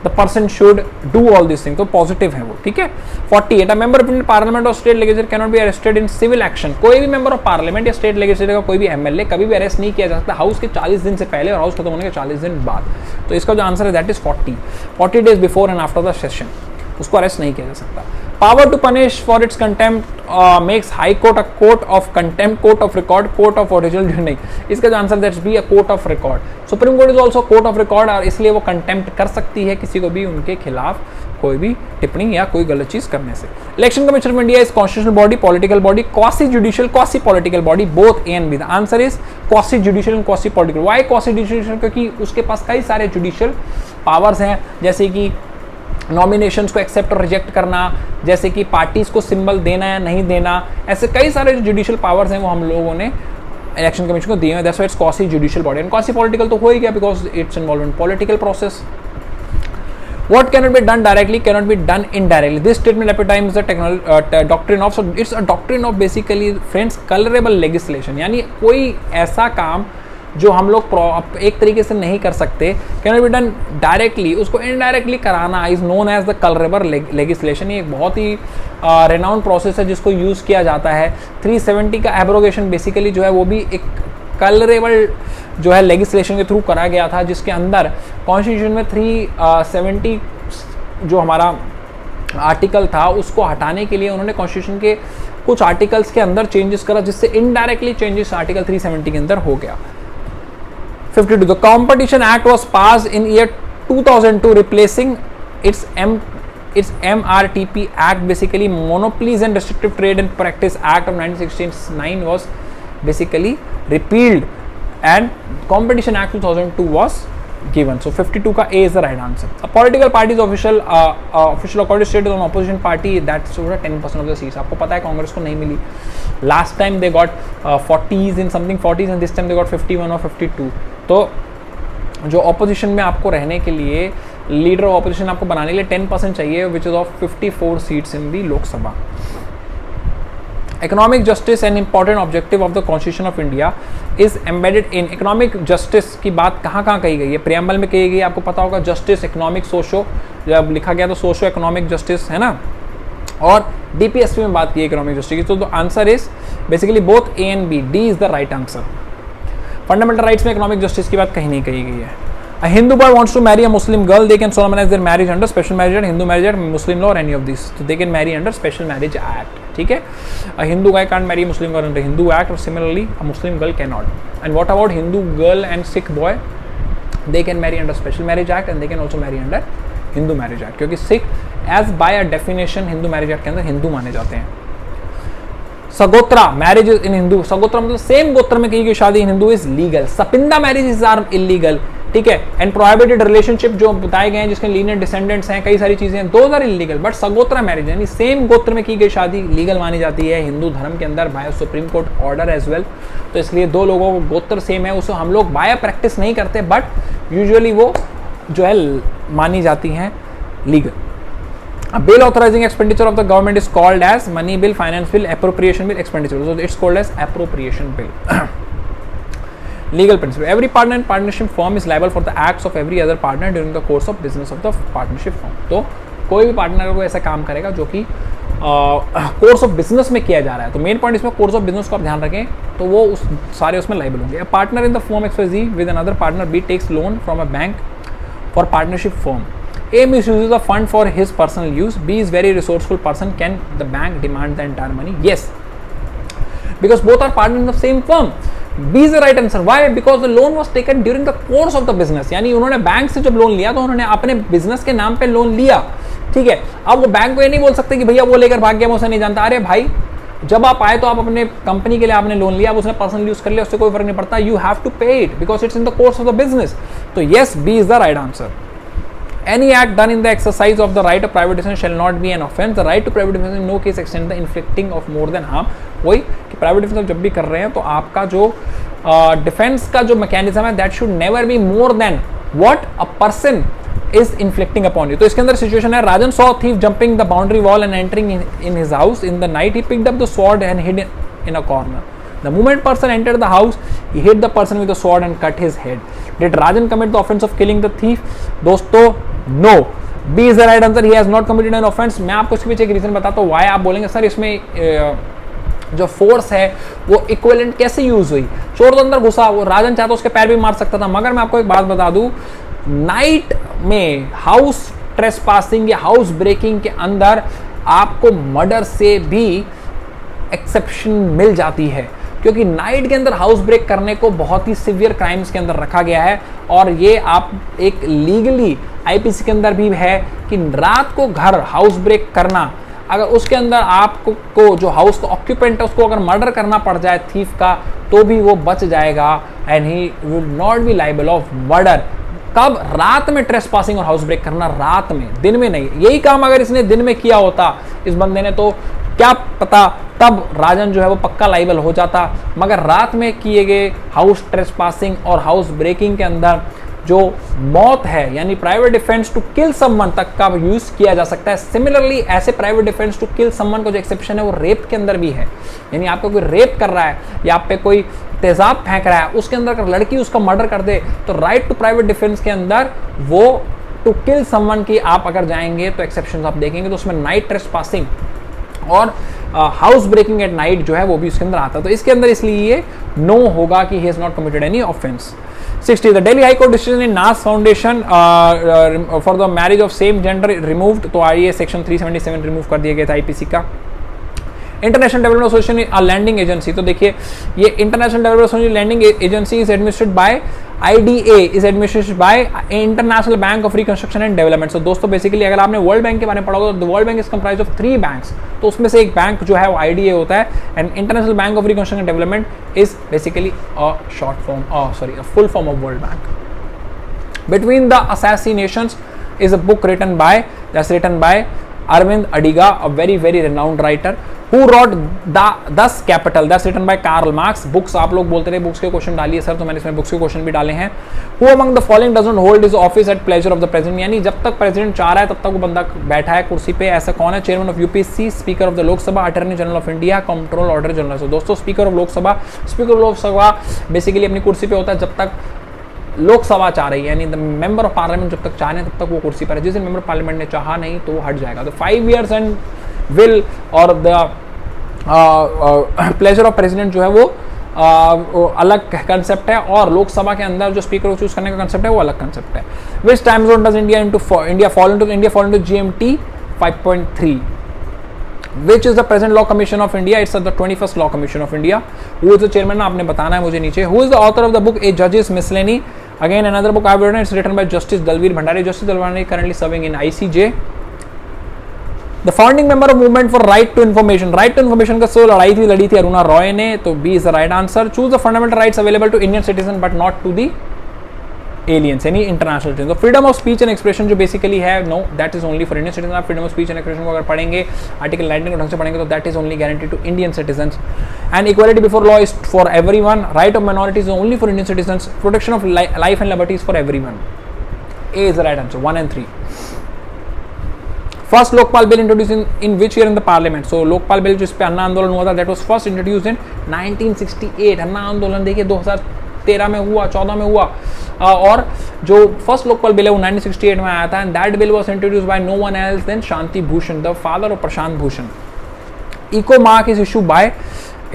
the person should do all this thing, तो पॉजिटिव है वो, ठीक है। 48 अ मेंबर ऑफ पार्लियामेंट और state legislature can not be arrested in civil action. कोई भी मेंबर ऑफ पार्लियामेंट या स्टेट लेजिस्लेचर का कोई भी एमएलए कभी भी अरेस्ट नहीं किया जा सकता हाउस के 40 दिन से पहले और हाउस खत्म होने के 40 दिन बाद। तो इसका जो आंसर है that is 40 days before and after the session उसको अरेस्ट नहीं किया जा सकता। Power to punish for its contempt makes high court a court of contempt, court of record, court of original नहीं। इसका जो answer that's be a court of record. Supreme court is also court of record और इसलिए वो contempt कर सकती है किसी को भी उनके खिलाफ कोई भी टिप्पणी या कोई गलत चीज करने से। Election commission of India is constitutional body, political body, quasi judicial, quasi political body, both A and B. The answer is quasi judicial and quasi political. Why quasi judicial? क्योंकि उसके पास कई सारे जुडिशियल पावर्स हैं, जैसे कि nominations को accept और reject करना, जैसे कि पार्टीज को सिंबल देना या नहीं देना, ऐसे कई सारे जो जुडिशियल पावर्स हैं वो हम लोगों ने इलेक्शन कमीशन को दिए हैं। That's why it's quasi judicial body. And quasi political तो हो ही गया because it's involve in political process. What cannot be done directly cannot be done indirectly. This statement epitomes the doctrine of, so it's a doctrine of basically friends colorable legislation, यानी कोई ऐसा काम जो हम लोग एक तरीके से नहीं कर सकते cannot be done directly, उसको indirectly कराना is known as the colorable legislation। ये एक बहुत ही renowned process है जिसको यूज़ किया जाता है। 370 का एब्रोगेशन बेसिकली जो है वो भी एक कलरेबल जो है लेजिस्लेशन के थ्रू करा गया था, जिसके अंदर कॉन्स्टिट्यूशन में 370 जो हमारा आर्टिकल था उसको हटाने के लिए उन्होंने कॉन्स्टिट्यूशन के कुछ आर्टिकल्स के अंदर चेंजेस करा, जिससे इनडायरेक्टली चेंजेस आर्टिकल 370 के अंदर हो गया। 52 the competition act was passed in year 2002 replacing its MRTP Act, basically Monopolies and Restrictive Trade and Practice Act of 1969 was basically repealed and Competition Act 2002 was given. So 52 का A is the right answer. A political party's official authority status on opposition party, that's over 10% of the seats. आपको पता है कांग्रेस को नहीं मिली. Last time they got 40s in something 40s and this time they got 51 or 52. तो जो opposition में आपको रहने के लिए लीडर ऑफ ऑपोजिशन आपको बनाने के लिए 10% चाहिए, which is of 54 seats in the Lok Sabha. Economic justice an important objective of the constitution of India is embedded in. Economic justice की बात कहाँ कहाँ कही गई है? प्रियम्बल में कही गई, आपको पता होगा जस्टिस इकोनॉमिक सोशो, जब लिखा गया तो सोशो इकोनॉमिक जस्टिस है ना, और डीपीएसपी में बात की इकोनॉमिक जस्टिस की। तो the answer is basically both A and B, D is the right answer. Fundamental rights में इकोनॉमिक जस्टिस की बात कहीं नहीं कही गई है। A Hindu boy wants to marry a Muslim girl, they can solemnize their marriage under special marriage act, Hindu marriage act, Muslim law or any of these. So they can marry under special marriage act. ठीक है? A Hindu guy can't marry a Muslim girl under Hindu act, or similarly a Muslim girl cannot. And what about Hindu girl and Sikh boy? They can marry under special marriage act and they can also marry under Hindu marriage act. क्योंकि Sikh as by a definition Hindu marriage act के अंदर हिंदू माने जाते हैं। सगोत्रा marriage in Hindu, सगोत्रा मतलब same गोत्र में की गई शादी in Hindu is legal. Sapinda marriages are illegal, ठीक है। एंड प्रोहिबिटेड रिलेशनशिप जो बताए गए हैं जिसके लीनियर डिसेंडेंट्स हैं, कई सारी चीजें, those are illegal. But sagotra marriage यानी सेम गोत्र में की गई शादी लीगल मानी जाती है हिंदू धर्म के अंदर by supreme court order as well. तो इसलिए दो लोगों को गोत्र सेम है उसको हम लोग बाय प्रैक्टिस नहीं करते, बट यूजुअली वो जो है मानी जाती हैं legal. A bill authorizing expenditure of the government is called as money bill, finance bill, appropriation bill, expenditure. So it's called as appropriation bill. Legal principal, every partner in partnership form is liable for the acts of every other partner during the course of business of the partnership form. तो कोई भी partner को ऐसा काम करेगा जो कि course of business में किया जा रहा है, तो मेन पॉइंट इसमें कोर्स ऑफ बिजनेस को आप ध्यान रखें, तो वो उस सारे उसमें लाइबल होंगे। Partner in the firm XYZ with another partner B takes loan from a bank for partnership firm, A misuses the fund for his personal use, B is very resourceful person, can the bank demand the entire money? Yes, because both are partners in the same firm. B is the right answer. Why? Because the loan was taken during the course of the business. यानी उन्होंने bank से जब loan लिया तो उन्होंने अपने business के नाम पे लोन लिया, ठीक है। अब वो बैंक को ये नहीं बोल सकते कि भैया वो लेकर भाग गया, मैं उसे नहीं जानता। अरे भाई, जब आप आए तो आप अपने कंपनी के लिए आपने लोन लिया, अब उसने पर्सनल यूज कर लिया, उससे कोई फर्क नहीं पड़ता। You have to pay it because it's in the course of the business. तो yes, B is the right answer. Any act done in the exercise of the right of private defense shall not be an offence. The right to private defense in no case extend the inflicting of more than harm. वही कि private defence जब भी कर रहे हैं तो आपका जो डिफेंस का जो मैकेनिज्म है that should never be more than what a person is inflicting upon you. तो इसके अंदर सिचुएशन है, Rajan saw thief jumping the boundary wall and entering in his house in the night, he picked up the sword and hid in a corner. The moment person entered the house, he hit the person with a sword and cut his head. Did Rajan commit the offense of killing the thief? दोस्तों, no. B is the right answer. He has not committed an offense. मैं आपको इसके पीछे एक reason बताता हूँ why। आप बोलेंगे सर इसमें जो फोर्स है वो इक्विवेलेंट कैसे यूज हुई? चोर तो अंदर घुसा, वो राजन चाहता उसके पैर भी मार सकता था। मगर मैं आपको एक बात बता दूं, नाइट में हाउस ट्रेसपासिंग या हाउस ब्रेकिंग के अंदर आपको मर्डर से भी एक्सेप्शन मिल जाती है, क्योंकि नाइट के अंदर हाउस ब्रेक करने को बहुत ही सिवियर क्राइम्स के अंदर रखा गया है। और ये आप एक लीगली आईपीसी के अंदर भी है कि रात को घर हाउस ब्रेक करना, अगर उसके अंदर आपको जो हाउस का ऑक्यूपेंट है उसको अगर मर्डर करना पड़ जाए थीफ का, तो भी वो बच जाएगा and he will not be liable of murder. कब? रात में ट्रेसपासिंग और हाउस ब्रेक करना, रात में, दिन में नहीं। यही काम अगर इसने दिन में किया होता इस बंदे ने, तो क्या पता तब राजन जो है वो पक्का लाइबल हो जाता। मगर रात में किए गए हाउस ट्रेसपासिंग और हाउस ब्रेकिंग के अंदर जो मौत है, यानी private defence to kill someone तक का यूज किया जा सकता है। सिमिलरली ऐसे private defence to kill someone का जो एक्सेप्शन है वो रेप के अंदर भी है। यानी आपको कोई रेप कर रहा है या आप पे कोई तेजाब फेंक रहा है, उसके अंदर अगर लड़की उसका मर्डर कर दे, तो राइट टू प्राइवेट डिफेंस के अंदर वो टू किल समवन की आप अगर जाएंगे तो एक्सेप्शन आप देखेंगे, तो उसमें नाइट ट्रेसपासिंग और हाउस ब्रेकिंग एट नाइट जो है वो भी उसके अंदर आता है। तो इसके अंदर इसलिए ये नो होगा कि he has not committed any offence. 60 the Delhi High Court decision in Naz Foundation for the marriage of same gender removed. तो आइए सेक्शन 377 रिमूव कर दिया गया था आईपीसी का। International development association lending agency, तो देखिए ये international development lending agency is administered by IDA is administered by international bank of reconstruction and development. तो दोस्तों बेसिकली अगर आपने वर्ल्ड बैंक के बारे में पढ़ा होगा तो world bank is comprise of 3 banks, तो उसमें से एक बैंक जो है वो IDA होता है। And international bank of reconstruction and development is basically a short form, a full form of world bank. Between the assassinations is a book written by Arvind Adiga, a very renowned writer who wrote Thus Capital, that's written by Karl Marx। Books आप लोग बोलते रहे books के question डालिए sir, तो मैंने इसमें books के क्वेश्चन भी डाले हैं। Who among the following does not hold his office at pleasure of the president, यानी जब तक प्रेसिडेंट चाह रहा है तब तक वो बंदा बैठा है कुर्सी पे, ऐसा कौन है? Chairman of UPSC, speaker of the Lok Sabha, attorney general of India, control order general. तो दोस्तों स्पीकर ऑफ लोकसभा बेसिकली अपनी कुर्सी पे होता है जब तक लोकसभा चाह रही है, यानी द मेंबर ऑफ पार्लियामेंट जब तक चाह रहे हैं तब तक वो कुर्सी पर है। जिस दिन मेंबर ऑफ पार्लियामेंट ने चाहा नहीं तो वो हट जाएगा। तो 5 years एंड विल और द प्लेजर ऑफ प्रेसिडेंट जो है वो अलग कंसेप्ट है, और लोकसभा के अंदर जो स्पीकर को चूज करने का कंसेप्ट है वो अलग कंसेप्ट है। Which time zone does India fall into GMT 5.3। Which is the present law commission of India? It's the 21st law commission of India. Who is the chairman? आपने बताना है मुझे नीचे। Who is the author of the book A Judge's Miscellany? Again another book I've written. It's written by Justice Dalveer Bhandari. Justice Dalveer currently serving in ICJ. The founding member of movement for right to information. Right to information का सो लड़ी थी अरुणा रॉय ने, तो B is the right answer. Choose the fundamental rights available to Indian citizen but not to the aliens, any international citizens. So freedom of speech and expression जो basically है, no, that is only for Indian citizens। आप freedom of speech and expression को अगर पढ़ेंगे article 19 को ढंग से पढ़ेंगे तो that is only guaranteed to Indian citizens। and equality before law is for everyone। right of minorities is only for Indian citizens। protection of life and liberty is for everyone। A is the right answer, 1 and 3। first Lokpal bill introduced in which year in the parliament? So Lokpal bill जिस पे अन्ना आंदोलन हुआ था that was first introduced in 1968। अन्ना आंदोलन देखिए 2000 13 में हुआ, 14 में हुआ, और जो फर्स्ट लोकपाल बिल है वो 1968 में आया था, and that bill was introduced by no one else than Shanti Bhushan, the father of Prashant Bhushan. Eco mark is issued by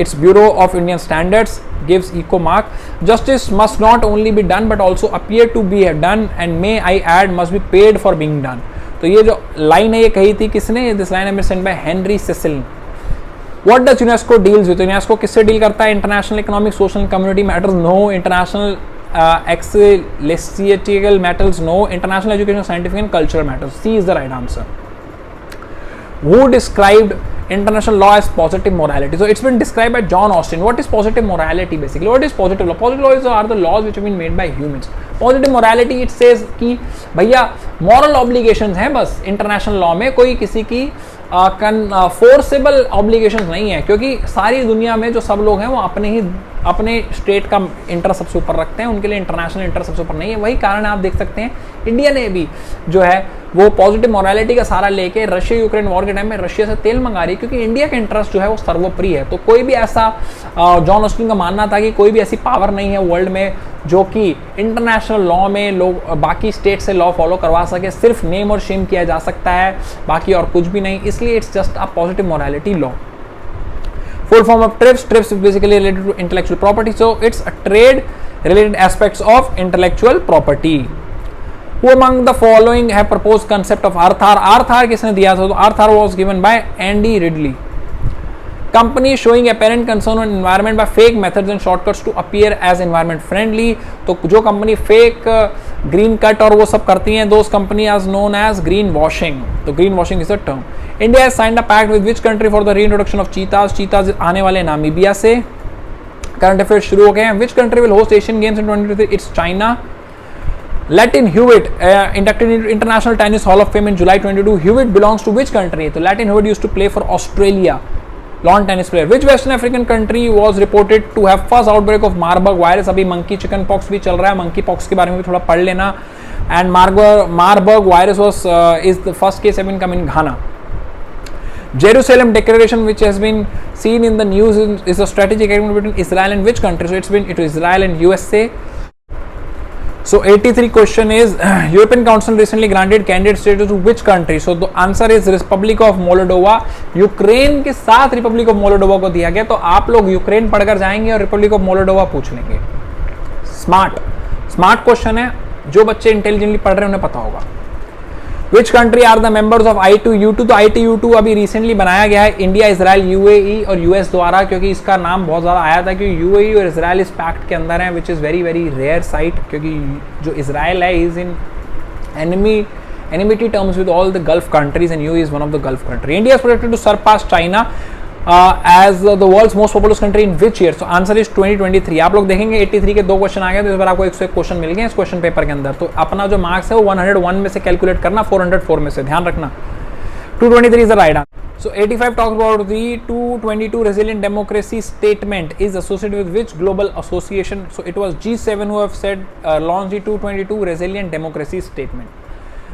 its Bureau of Indian Standards, gives eco mark. Justice must not only be done but also appear to be done, and may I add must be paid for being done. तो ये जो line है ये कही थी किसने? This line है said by Henry Cecil. What does UNESCO deals with? UNESCO किससे डील करता है? International economic social community matters no, international ecclesiastical matters no, international education scientific and cultural matters. C is the right answer. Who described international law as positive morality? So it's been described by John Austin. What is positive morality basically? What is positive law? Positive laws are the laws which have been made by humans. Positive morality it says कि भैया moral obligations हैं बस international law में, कोई किसी की forcible obligations नहीं है, क्योंकि सारी दुनिया में जो सब लोग हैं वो अपने स्टेट का इंटरेस्ट सबसे ऊपर रखते हैं, उनके लिए इंटरनेशनल इंटरेस्ट सबसे ऊपर नहीं है. वही कारण आप देख सकते हैं इंडिया ने भी जो है वो पॉजिटिव मोरालिटी का सहारा लेके रशिया यूक्रेन वॉर के टाइम में रशिया से तेल मंगा रही है, क्योंकि इंडिया का इंटरेस्ट जो है वो सर्वोपरि है. तो कोई भी ऐसा, जॉन ऑस्टिन का मानना था कि कोई भी ऐसी पावर नहीं है वर्ल्ड में जो कि इंटरनेशनल लॉ में लोग बाकी स्टेट से लॉ फॉलो करवा सके, सिर्फ नेम और शेम किया जा सकता है, बाकी और कुछ भी नहीं. इसलिए it's just a positive morality law. Full form of TRIPS. TRIPS is basically related to intellectual property. So it's a trade related aspects of intellectual property. Who among the following have proposed concept of Arthar? Arthar किसने दिया था? तो Arthar was given by Andy Ridley. Company showing apparent concern on environment by fake methods and shortcuts to appear as environment friendly. तो जो company fake green cut और वो सब करती हैं, those company as known as green washing. तो green washing is a term. India has signed a pact with which country for the reintroduction of cheetahs? Cheetahs आने वाले नामीबिया से. Current affairs शुरू हो गए हैं. Which country will host Asian Games in 2023? It's China. Latin Hewitt inducted into International Tennis Hall of Fame in July 22. Hewitt belongs to which country? तो Latin Hewitt used to play for Australia. Lawn tennis player. Which Western African country was reported to have first outbreak of Marburg virus? अभी monkey chicken pox भी चल रहा है, monkey pox के बारे में भी थोड़ा पढ़ लेना. And Marburg virus was is the first case have been come in Ghana. Jerusalem Declaration, which has been seen in the news, is a strategic agreement between Israel and which country? So it is Israel and USA. So 83 question is European Council recently granted candidate status to which country? So the answer is Republic of Moldova. Ukraine के साथ Republic of Moldova को दिया गया. तो आप लोग Ukraine पढ़कर जाएंगे और रिपब्लिक ऑफ मोल्डोवा पूछ लेंगे. स्मार्ट क्वेश्चन है, जो बच्चे इंटेलिजेंटली पढ़ रहे हैं उन्हें पता होगा. Which country are the members of I2U2? तो I2U2 अभी रिसेंटली बनाया गया है इंडिया, इजराइल, यूएई और यूएस द्वारा, क्योंकि इसका नाम बहुत ज़्यादा आया था क्योंकि यूएई और इजराइल इस पैक्ट के अंदर है, which is very very rare sight, क्योंकि जो इजराइल है is in enmity terms with all the Gulf countries and UAE is one of the Gulf country. India is projected to surpass China as the world's most populous country in which year? So answer is 2023. आप लोग देखेंगे 83 के 2 question आ गए, तो इस बार आपको 101 question मिल गए इस क्वेश्चन पेपर के अंदर. तो अपना जो मार्क्स है वो 101 में से कैलकुलेट करना, 404 में से, ध्यान रखना. 223 is the right answer. So 85 talks about the 222 resilient democracy statement is associated with which global association? So it was G7 who have said launch the 222 resilient democracy statement.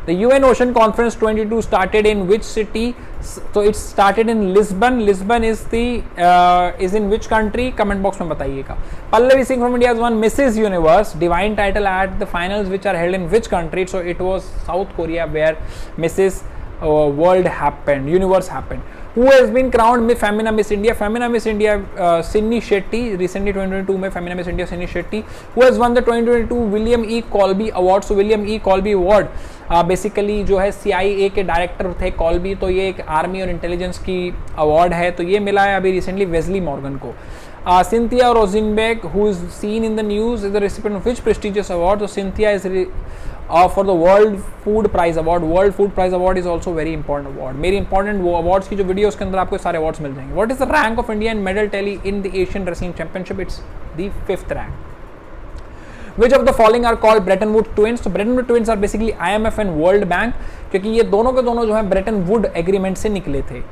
The UN Ocean Conference 22 started in which city? So it started in Lisbon. Lisbon is in which country? Comment box में बताइएगा. Pallavi Singh from India has won Mrs. Universe divine title at the finals which are held in which country? So it was South Korea where Mrs. World happened, Universe happened. Who has been crowned Femina Miss India? Femina Miss India Sydney Shetty, recently 2022 में Femina Miss India Sydney Shetty. Who has won the 2022 William E. Colby Award? So William E. Colby Award basically जो है CIA के director थे कॉल्बी, तो ये एक army और intelligence की अवार्ड है, तो ये मिला है अभी रिसेंटली वेस्ली मॉर्गन को. Cynthia Rosenberg, who is seen in the news, is the recipient of which prestigious award? So Cynthia is for the World Food Prize Award. World Food Prize Award is also very important award. मेरी important वो awards की जो video उसके अंदर आपको सारे awards मिल जाएंगे. What is the rank of India in medal tally in the Asian Wrestling Championship? It's the 5th rank. Which of the following are called Bretton Woods twins? So Bretton Woods twins are basically IMF and World Bank, क्योंकि ये दोनों के दोनों जो है Bretton Woods Agreement से निकले थे.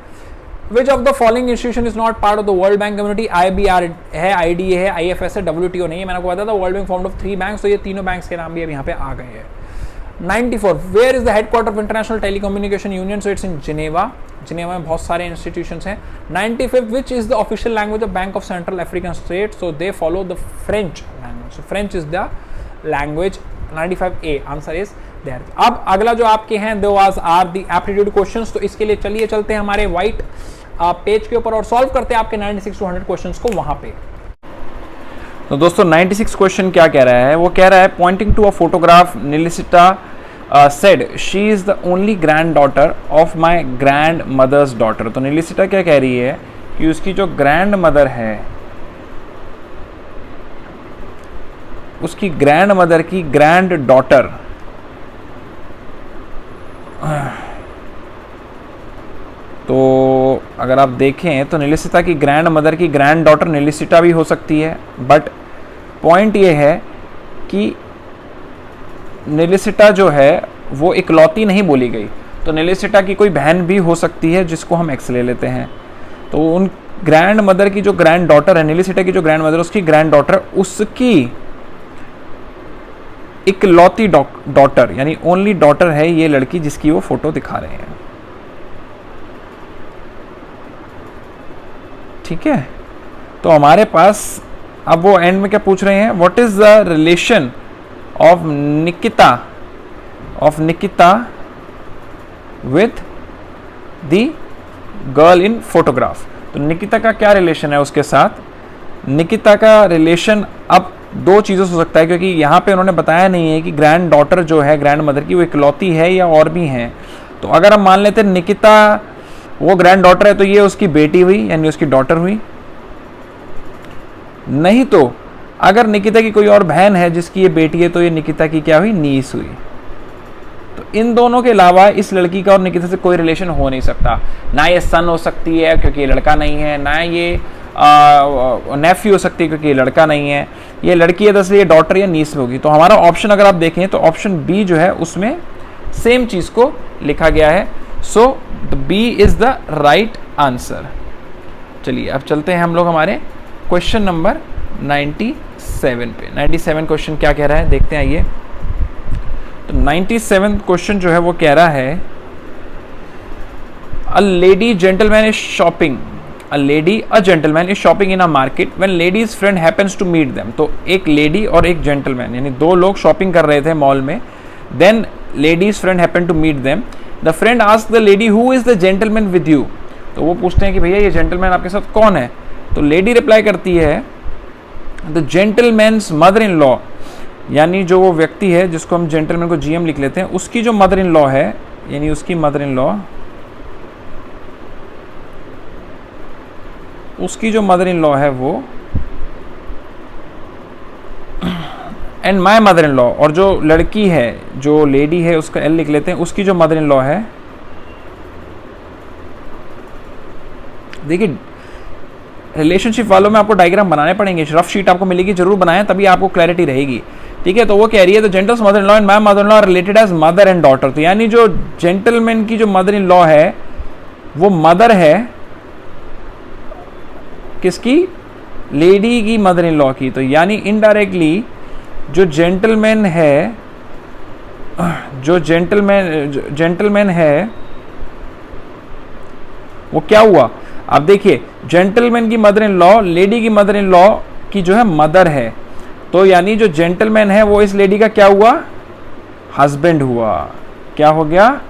Which of the following institution is not part of the World Bank community? IBR है, IDA है, IFS है, WTO नहीं है. मैंने आपको बताया था World Bank formed of 3 banks, तो ये तीनों banks के नाम भी अब यहाँ पे आ गए हैं. 94 where is the headquarter of international telecommunication union, so it's in Geneva. Geneva में बहुत सारे इंस्टीट्यूशंस हैं। 95 which is the official language of bank of central African state, so they follow the French language, so French is the language. 95A answer is there. अब अगला जो आपके हैं दो आर द एप्टीट्यूड क्वेश्चंस, तो इसके लिए चलिए चलते हैं हमारे व्हाइट पेज के ऊपर और सॉल्व करते हैं आपके 96 to 100 क्वेश्चंस को वहां पे। तो दोस्तों 96 क्वेश्चन क्या कह रहा है, वो कह रहा है पॉइंटिंग टू अ फोटोग्राफ निलिसिटा said she is the only granddaughter of my grandmother's daughter। तो निलिसिटा क्या कह रही है कि उसकी जो ग्रैंड मदर है, उसकी ग्रैंड मदर की ग्रैंड डॉटर तो अगर आप देखें तो निलिसिटा की ग्रैंड मदर की ग्रैंड डॉटर निलिसिटा भी हो सकती है, बट पॉइंट ये है कि निलिसिटा जो है वो इकलौती नहीं बोली गई, तो निलिसिटा की कोई बहन भी हो सकती है जिसको हम एक्स ले लेते हैं। तो उन ग्रैंड मदर की जो ग्रैंड डॉटर है, निलिसिटा की जो ग्रैंड मदर, उसकी ग्रैंड डॉटर, उसकी इकलौती डॉटर यानी ओनली डॉटर है ये लड़की जिसकी वो फोटो दिखा रहे हैं। ठीक है, तो हमारे पास अब वो एंड में क्या पूछ रहे हैं, what is the relation of Nikita with the girl in photograph. तो निकिता का क्या रिलेशन है उसके साथ। निकिता का रिलेशन अब दो चीज़ों से हो सकता है, क्योंकि यहाँ पे उन्होंने बताया नहीं है कि ग्रैंड डॉटर जो है ग्रैंड मदर की वो इकलौती है या और भी हैं। तो अगर हम मान लेते हैं निकिता वो ग्रैंड डॉटर है तो ये उसकी बेटी हुई यानी उसकी डॉटर हुई। नहीं तो अगर निकिता की कोई और बहन है जिसकी ये बेटी है तो ये निकिता की क्या हुई, नीस हुई। तो इन दोनों के अलावा इस लड़की का और निकिता से कोई रिलेशन हो नहीं सकता। ना ये सन हो सकती है क्योंकि ये लड़का नहीं है, ना ये नेफ्यू हो सकती है क्योंकि ये लड़का नहीं है, ये लड़की है तो इसलिए डॉटर या नीस में होगी। तो हमारा ऑप्शन अगर आप देखें तो ऑप्शन बी जो है उसमें सेम चीज़ को लिखा गया है। So the B is the right answer. चलिए अब चलते हैं हम लोग हमारे क्वेश्चन नंबर 97 पे। 97 क्वेश्चन क्या कह रहा है देखते हैं आइए। तो 97 क्वेश्चन जो है वो कह रहा है a lady gentleman is shopping, a lady a gentleman is shopping in a market when lady's friend happens to meet them. तो एक लेडी और एक जेंटलमैन यानी दो लोग शॉपिंग कर रहे थे मॉल में, then lady's friend happen to meet them. The friend ask the lady who is the gentleman with you. तो वो पूछते हैं कि भैया ये जेंटलमैन आपके साथ कौन है। तो लेडी रिप्लाई करती है the gentleman's mother in law, यानी जो वो व्यक्ति है जिसको हम जेंटलमैन को जीएम लिख लेते हैं उसकी जो मदर इन लॉ है यानी उसकी मदर इन लॉ, उसकी जो मदर इन लॉ है वो and my mother in law, और जो लड़की है जो लेडी है उसका एल लिख लेते हैं, उसकी जो मदर इन लॉ है। देखिए रिलेशनशिप वालों में आपको डायग्राम बनाने पड़ेंगे, रफ शीट आपको मिलेगी, जरूर बनाएं तभी आपको क्लैरिटी रहेगी। ठीक है, तो वो कह रही है the gentle's mother in law and my mother in law related as mother and daughter. तो यानी जो जेंटलमैन की जो मदर इन लॉ है वो मदर है किसकी, लेडी की मदर इन लॉ की। तो यानी इनडायरेक्टली जो जेंटलमैन है, जो जेंटलमैन है वो क्या हुआ। अब देखिए जेंटलमैन की मदर इन लॉ लेडी की मदर इन लॉ की जो है मदर है, तो यानी जो जेंटलमैन है वो इस लेडी का क्या हुआ, हस्बैंड हुआ। क्या हो गया,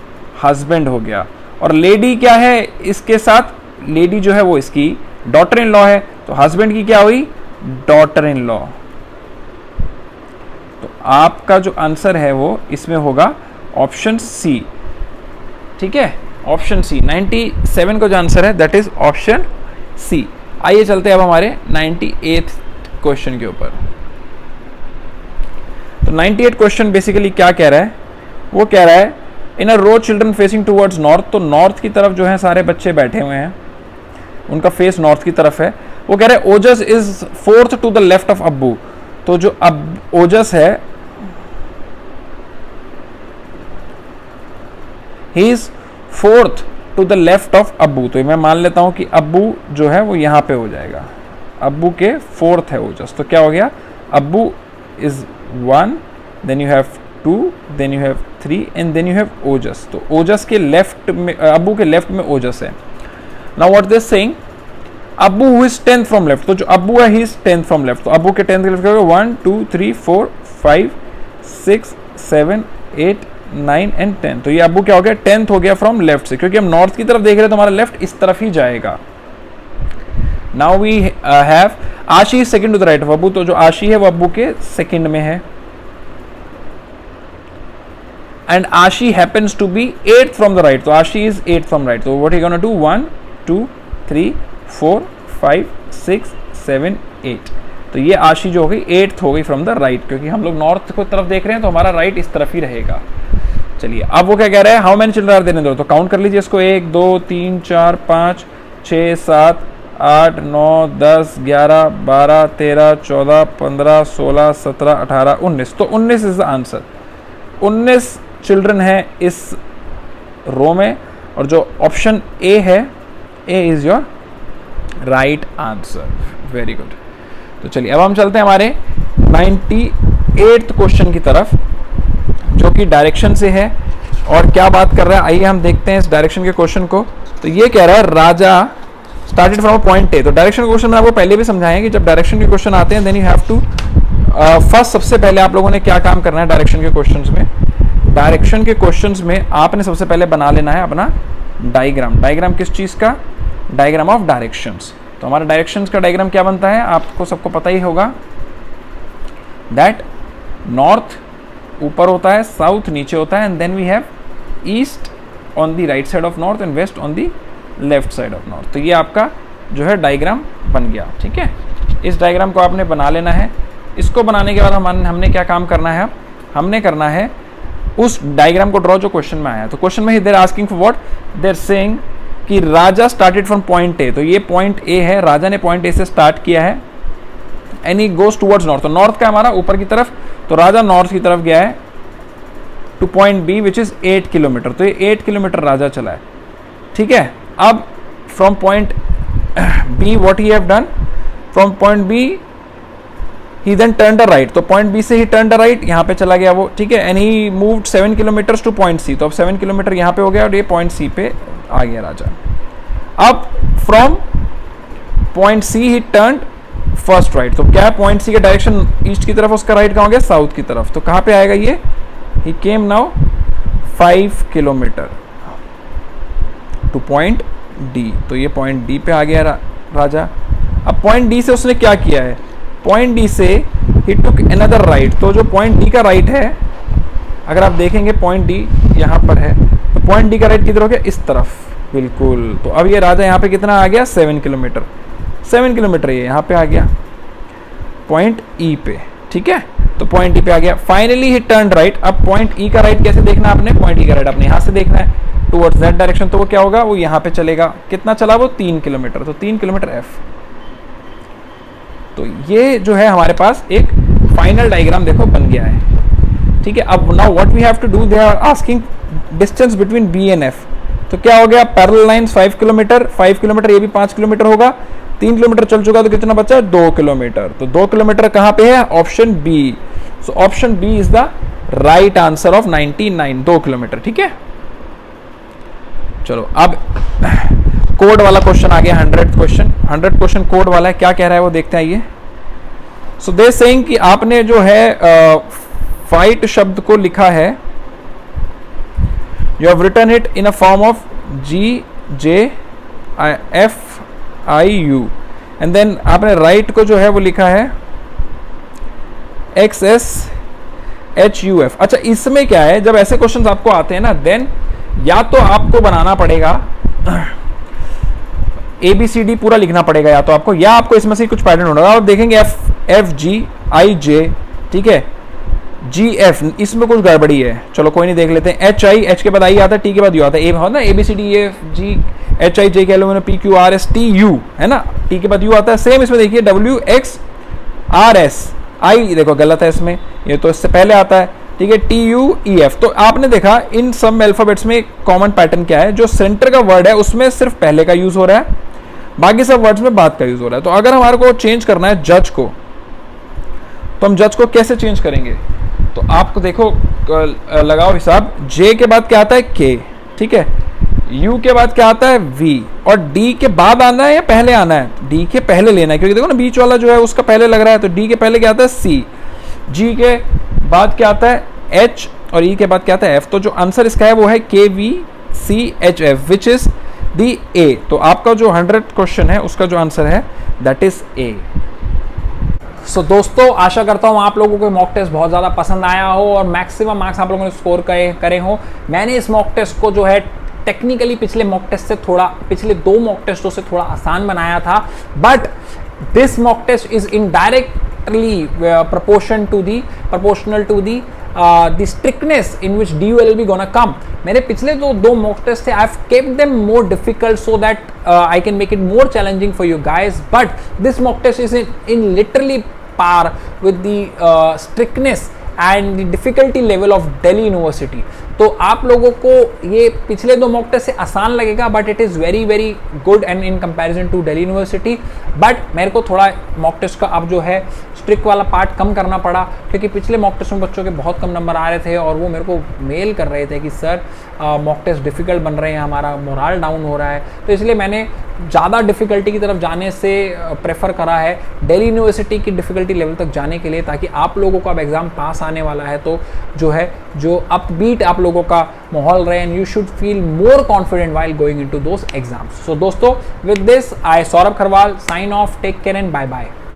हस्बैंड हो गया। और लेडी क्या है इसके साथ, लेडी जो है वो इसकी डॉटर इन लॉ है, तो हस्बैंड की क्या हुई, डॉटर इन लॉ। तो आपका जो आंसर है वो इसमें होगा ऑप्शन सी। ठीक है, ऑप्शन सी 97 का जो आंसर है दैट इज ऑप्शन सी। आइए चलते हैं अब हमारे 98 क्वेश्चन के ऊपर। तो 98 क्वेश्चन बेसिकली क्या कह रहा है, वो कह रहा है इन अ रो चिल्ड्रन फेसिंग टूवर्ड्स नॉर्थ। तो नॉर्थ की तरफ जो है सारे बच्चे बैठे हुए हैं, उनका फेस नॉर्थ की तरफ है। वो कह रहे हैं Ojas is fourth to the left of Abbu. तो जो अब ओजस है he is fourth to the left of Abbu. तो मैं मान लेता हूं कि अब्बू जो है वो यहां पे हो जाएगा, अब्बू के फोर्थ है ओजस। तो क्या हो गया, Abbu is 1, then you have 2, then you have 3 and then you have Ojas. तो ओजस के लेफ्ट में, अब्बू के लेफ्ट में ओजस है। नाउ व्हाट दिस सेइंग, अब्बू who is 10th from left, तो जो अब्बू है he is 10th from left, तो अब्बू के 10th के लेफ्ट क्या होगा 1 2 3 4 5 6 7 8 9 एंड 10। तो ये अब्बू क्या हो गया 10th हो गया फ्रॉम लेफ्ट से, क्योंकि हम नॉर्थ की तरफ देख रहे हैं तो हमारा लेफ्ट इस तरफ ही जाएगा। Now we have Ashi second to the right of Abbu, तो जो आशी है वो अब्बू के सेकंड में है। And Ashi happens to be 8th from the right, तो Ashi is 8th from right, तो व्हाट ही गोना डू 1 2 3 4 5 6 7 8। तो ये आशी जो हो गई 8th हो गई फ्रॉम द राइट, क्योंकि हम लोग नॉर्थ को तरफ देख रहे हैं तो हमारा राइट इस तरफ ही रहेगा। चलिए अब वो क्या कह रहा है, how many children are there in the, तो काउंट कर लीजिए इसको 1 2 3 4 5 6 7 8 9 10 11 12 13 14 15 16 17 18 19। तो 19 इज द आंसर। 19 चिल्ड्रन है इस रो में, और जो ऑप्शन ए है, A is your right answer. Very good. तो चलिए अब हम चलते हैं हमारे 98th क्वेश्चन की तरफ, जो कि डायरेक्शन से है और क्या बात कर रहा है, आइए हम देखते हैं इस डायरेक्शन के क्वेश्चन को। तो ये कह रहा है राजा स्टार्टेड फ्रॉम पॉइंट ए। तो डायरेक्शन के क्वेश्चन में आपको पहले भी समझाया है कि जब डायरेक्शन के क्वेश्चन आते हैं then you have to first, सबसे पहले आप लोगों ने क्या काम करना है डायरेक्शन के क्वेश्चंस में। डायरेक्शन के क्वेश्चंस में आपने सबसे पहले बना लेना है अपना डायग्राम। डायग्राम किस चीज़ का, डायग्राम ऑफ डायरेक्शंस। तो हमारा डायरेक्शंस का डायग्राम क्या बनता है, आपको सबको पता ही होगा, दैट नॉर्थ ऊपर होता है, साउथ नीचे होता है, and then we have east on the right side of north and west on the left side of north. तो ये आपका जो है डायग्राम बन गया। ठीक है, इस डायग्राम को आपने बना लेना है। इसको बनाने के बाद हमने क्या काम करना है, हमने करना है उस डायग्राम को ड्रॉ जो क्वेश्चन में आया है। तो क्वेश्चन में ही they're asking for what, they're saying कि Raja started from point A. तो ये पॉइंट ए है, राजा ने पॉइंट ए से स्टार्ट किया है, and he goes towards north. तो नॉर्थ का हमारा ऊपर की तरफ, तो राजा नॉर्थ की तरफ गया है to point B which is 8 kilometre. तो ये 8 किलोमीटर राजा चला है। ठीक है, अब from point B what he have done, from point B he then turn the right. तो पॉइंट बी से ही टर्न द राइट, यहाँ पे चला गया वो। ठीक है, and he moved 7 kilometre to point C. तो अब 7 किलोमीटर यहाँ पे हो गया और ये पॉइंट सी पे आ गया राजा। अब from point C he turn first right. तो क्या है, पॉइंट सी के डायरेक्शन ईस्ट की तरफ, उसका राइट कहाँ हो गया, साउथ की तरफ। तो कहाँ पे आएगा ये, he came now 5 kilometre to point D. तो ये पॉइंट डी पे आ गया राजा। अब पॉइंट डी से उसने क्या किया है, पॉइंट डी से ही टुक अनदर राइट। तो जो पॉइंट डी का राइट है, अगर आप देखेंगे पॉइंट डी यहाँ पर है, तो पॉइंट डी का राइट किधर हो गया, इस तरफ, बिल्कुल। तो अब ये राजा यहाँ पे कितना आ गया, 7 किलोमीटर। 7 किलोमीटर ये यहाँ पे आ गया पॉइंट ई पे। ठीक है, तो पॉइंट ई पे आ गया। Finally he turn right. अब पॉइंट ई का राइट कैसे देखना है आपने, पॉइंट ई का राइट आपने यहाँ से देखना है टुवर्ड्स दैट डायरेक्शन। तो वो क्या होगा, वो यहाँ पे चलेगा। कितना चला वो, 3 किलोमीटर। तो 3 किलोमीटर एफ। तो ये जो है हमारे पास एक फाइनल डायग्राम देखो बन गया है। ठीक है, अब now what we have to do, they are asking distance between B and F. तो क्या हो गया, पैरेलल लाइंस 5 किलोमीटर, 5 किलोमीटर, ये भी 5 किलोमीटर होगा। 3 किलोमीटर चल चुका, तो कितना बचा, 2 किलोमीटर। तो 2 किलोमीटर कहाँ पे है, option B. So option B is the right answer of 99, 2 kilometre. ठीक है, चलो अब कोड वाला क्वेश्चन आ गया, 100 क्वेश्चन। 100 क्वेश्चन कोड वाला है, क्या कह रहा है वो देखते हैं आइए। सो दे सेइंग कि आपने जो है फाइट शब्द को लिखा है, you have written it in a form of GJFIU, and then आपने राइट को जो है वो लिखा है XSHUF। अच्छा, इसमें क्या है, जब ऐसे क्वेश्चंस आपको आते हैं ना, देन या तो आपको बनाना पड़ेगा ABCD पूरा लिखना पड़ेगा, या तो आपको, या आपको इसमें से कुछ पैटर्न होगा। आप देखेंगे FGIJ, ठीक है, GF, इसमें कुछ गड़बड़ी है। चलो कोई नहीं, देख लेते हैं। HI, H के बाद I आता है, T के बाद U आता है। ए ना, ABCD EFG HI J के एलो PQRSTU है ना, T के बाद U आता है। सेम इसमें देखिए WXRS I, देखो गलत है इसमें, ये तो इससे पहले आता है। ठीक है, TUEF। तो आपने देखा इन सब अल्फाबेट्स में कॉमन पैटर्न क्या है, जो सेंटर का वर्ड है उसमें सिर्फ पहले का यूज हो रहा है, बाकी सब वर्ड्स में बाद का यूज हो रहा है। तो अगर हमारे को चेंज करना है जज को, तो हम जज को कैसे चेंज करेंगे, तो आपको देखो लगाओ हिसाब, J के बाद क्या आता है K, ठीक है, U के बाद क्या आता है V, और D के बाद आना है या पहले आना है? D के पहले लेना है, क्योंकि देखो ना बीच वाला जो है उसका पहले लग रहा है, तो D के पहले क्या आता है C, G के बाद क्या आता है H, और E के बाद क्या आता है F। तो जो आंसर इसका है वो है KVCHF which is the A। तो आपका जो 100 क्वेश्चन है उसका जो आंसर है दैट इज A। सो दोस्तों, आशा करता हूँ आप लोगों को मॉक टेस्ट बहुत ज़्यादा पसंद आया हो और मैक्सिमम मार्क्स आप लोगों ने स्कोर करे हो। मैंने इस मॉक टेस्ट को जो है टेक्निकली पिछले मॉक टेस्ट से थोड़ा, पिछले 2 मॉक टेस्टों से थोड़ा आसान बनाया था, but this mock test is indirectly proportional to the strictness in which DU LLB gonna come। मेरे पिछले जो 2 मॉक टेस्ट थे, I've kept them more difficult so that I can make it more challenging for you guys, but this mock test is in literally par with the strictness and the difficulty level of Delhi University। तो आप लोगों को ये पिछले 2 mock test से आसान लगेगा, but it is very very good and in comparison to Delhi university. But मेरे को थोड़ा मॉक टेस्ट का अब जो है स्ट्रिक वाला पार्ट कम करना पड़ा, क्योंकि पिछले मॉक टेस्ट में बच्चों के बहुत कम नंबर आ रहे थे और वो मेरे को मेल कर रहे थे कि सर मॉक टेस्ट डिफ़िकल्ट बन रहे हैं, हमारा मोराल डाउन हो रहा है। तो इसलिए मैंने ज़्यादा डिफ़िकल्टी की तरफ जाने से प्रेफर करा है दिल्ली यूनिवर्सिटी की डिफ़िकल्टी लेवल तक जाने के लिए, ताकि आप लोगों का अब एग्ज़ाम पास आने वाला है तो जो है जो अपबीट आप लोगों का माहौल रहे, and you should feel more confident while going into those exams. So दोस्तों, with this I Saurabh Kharwal sign off, take care and bye bye.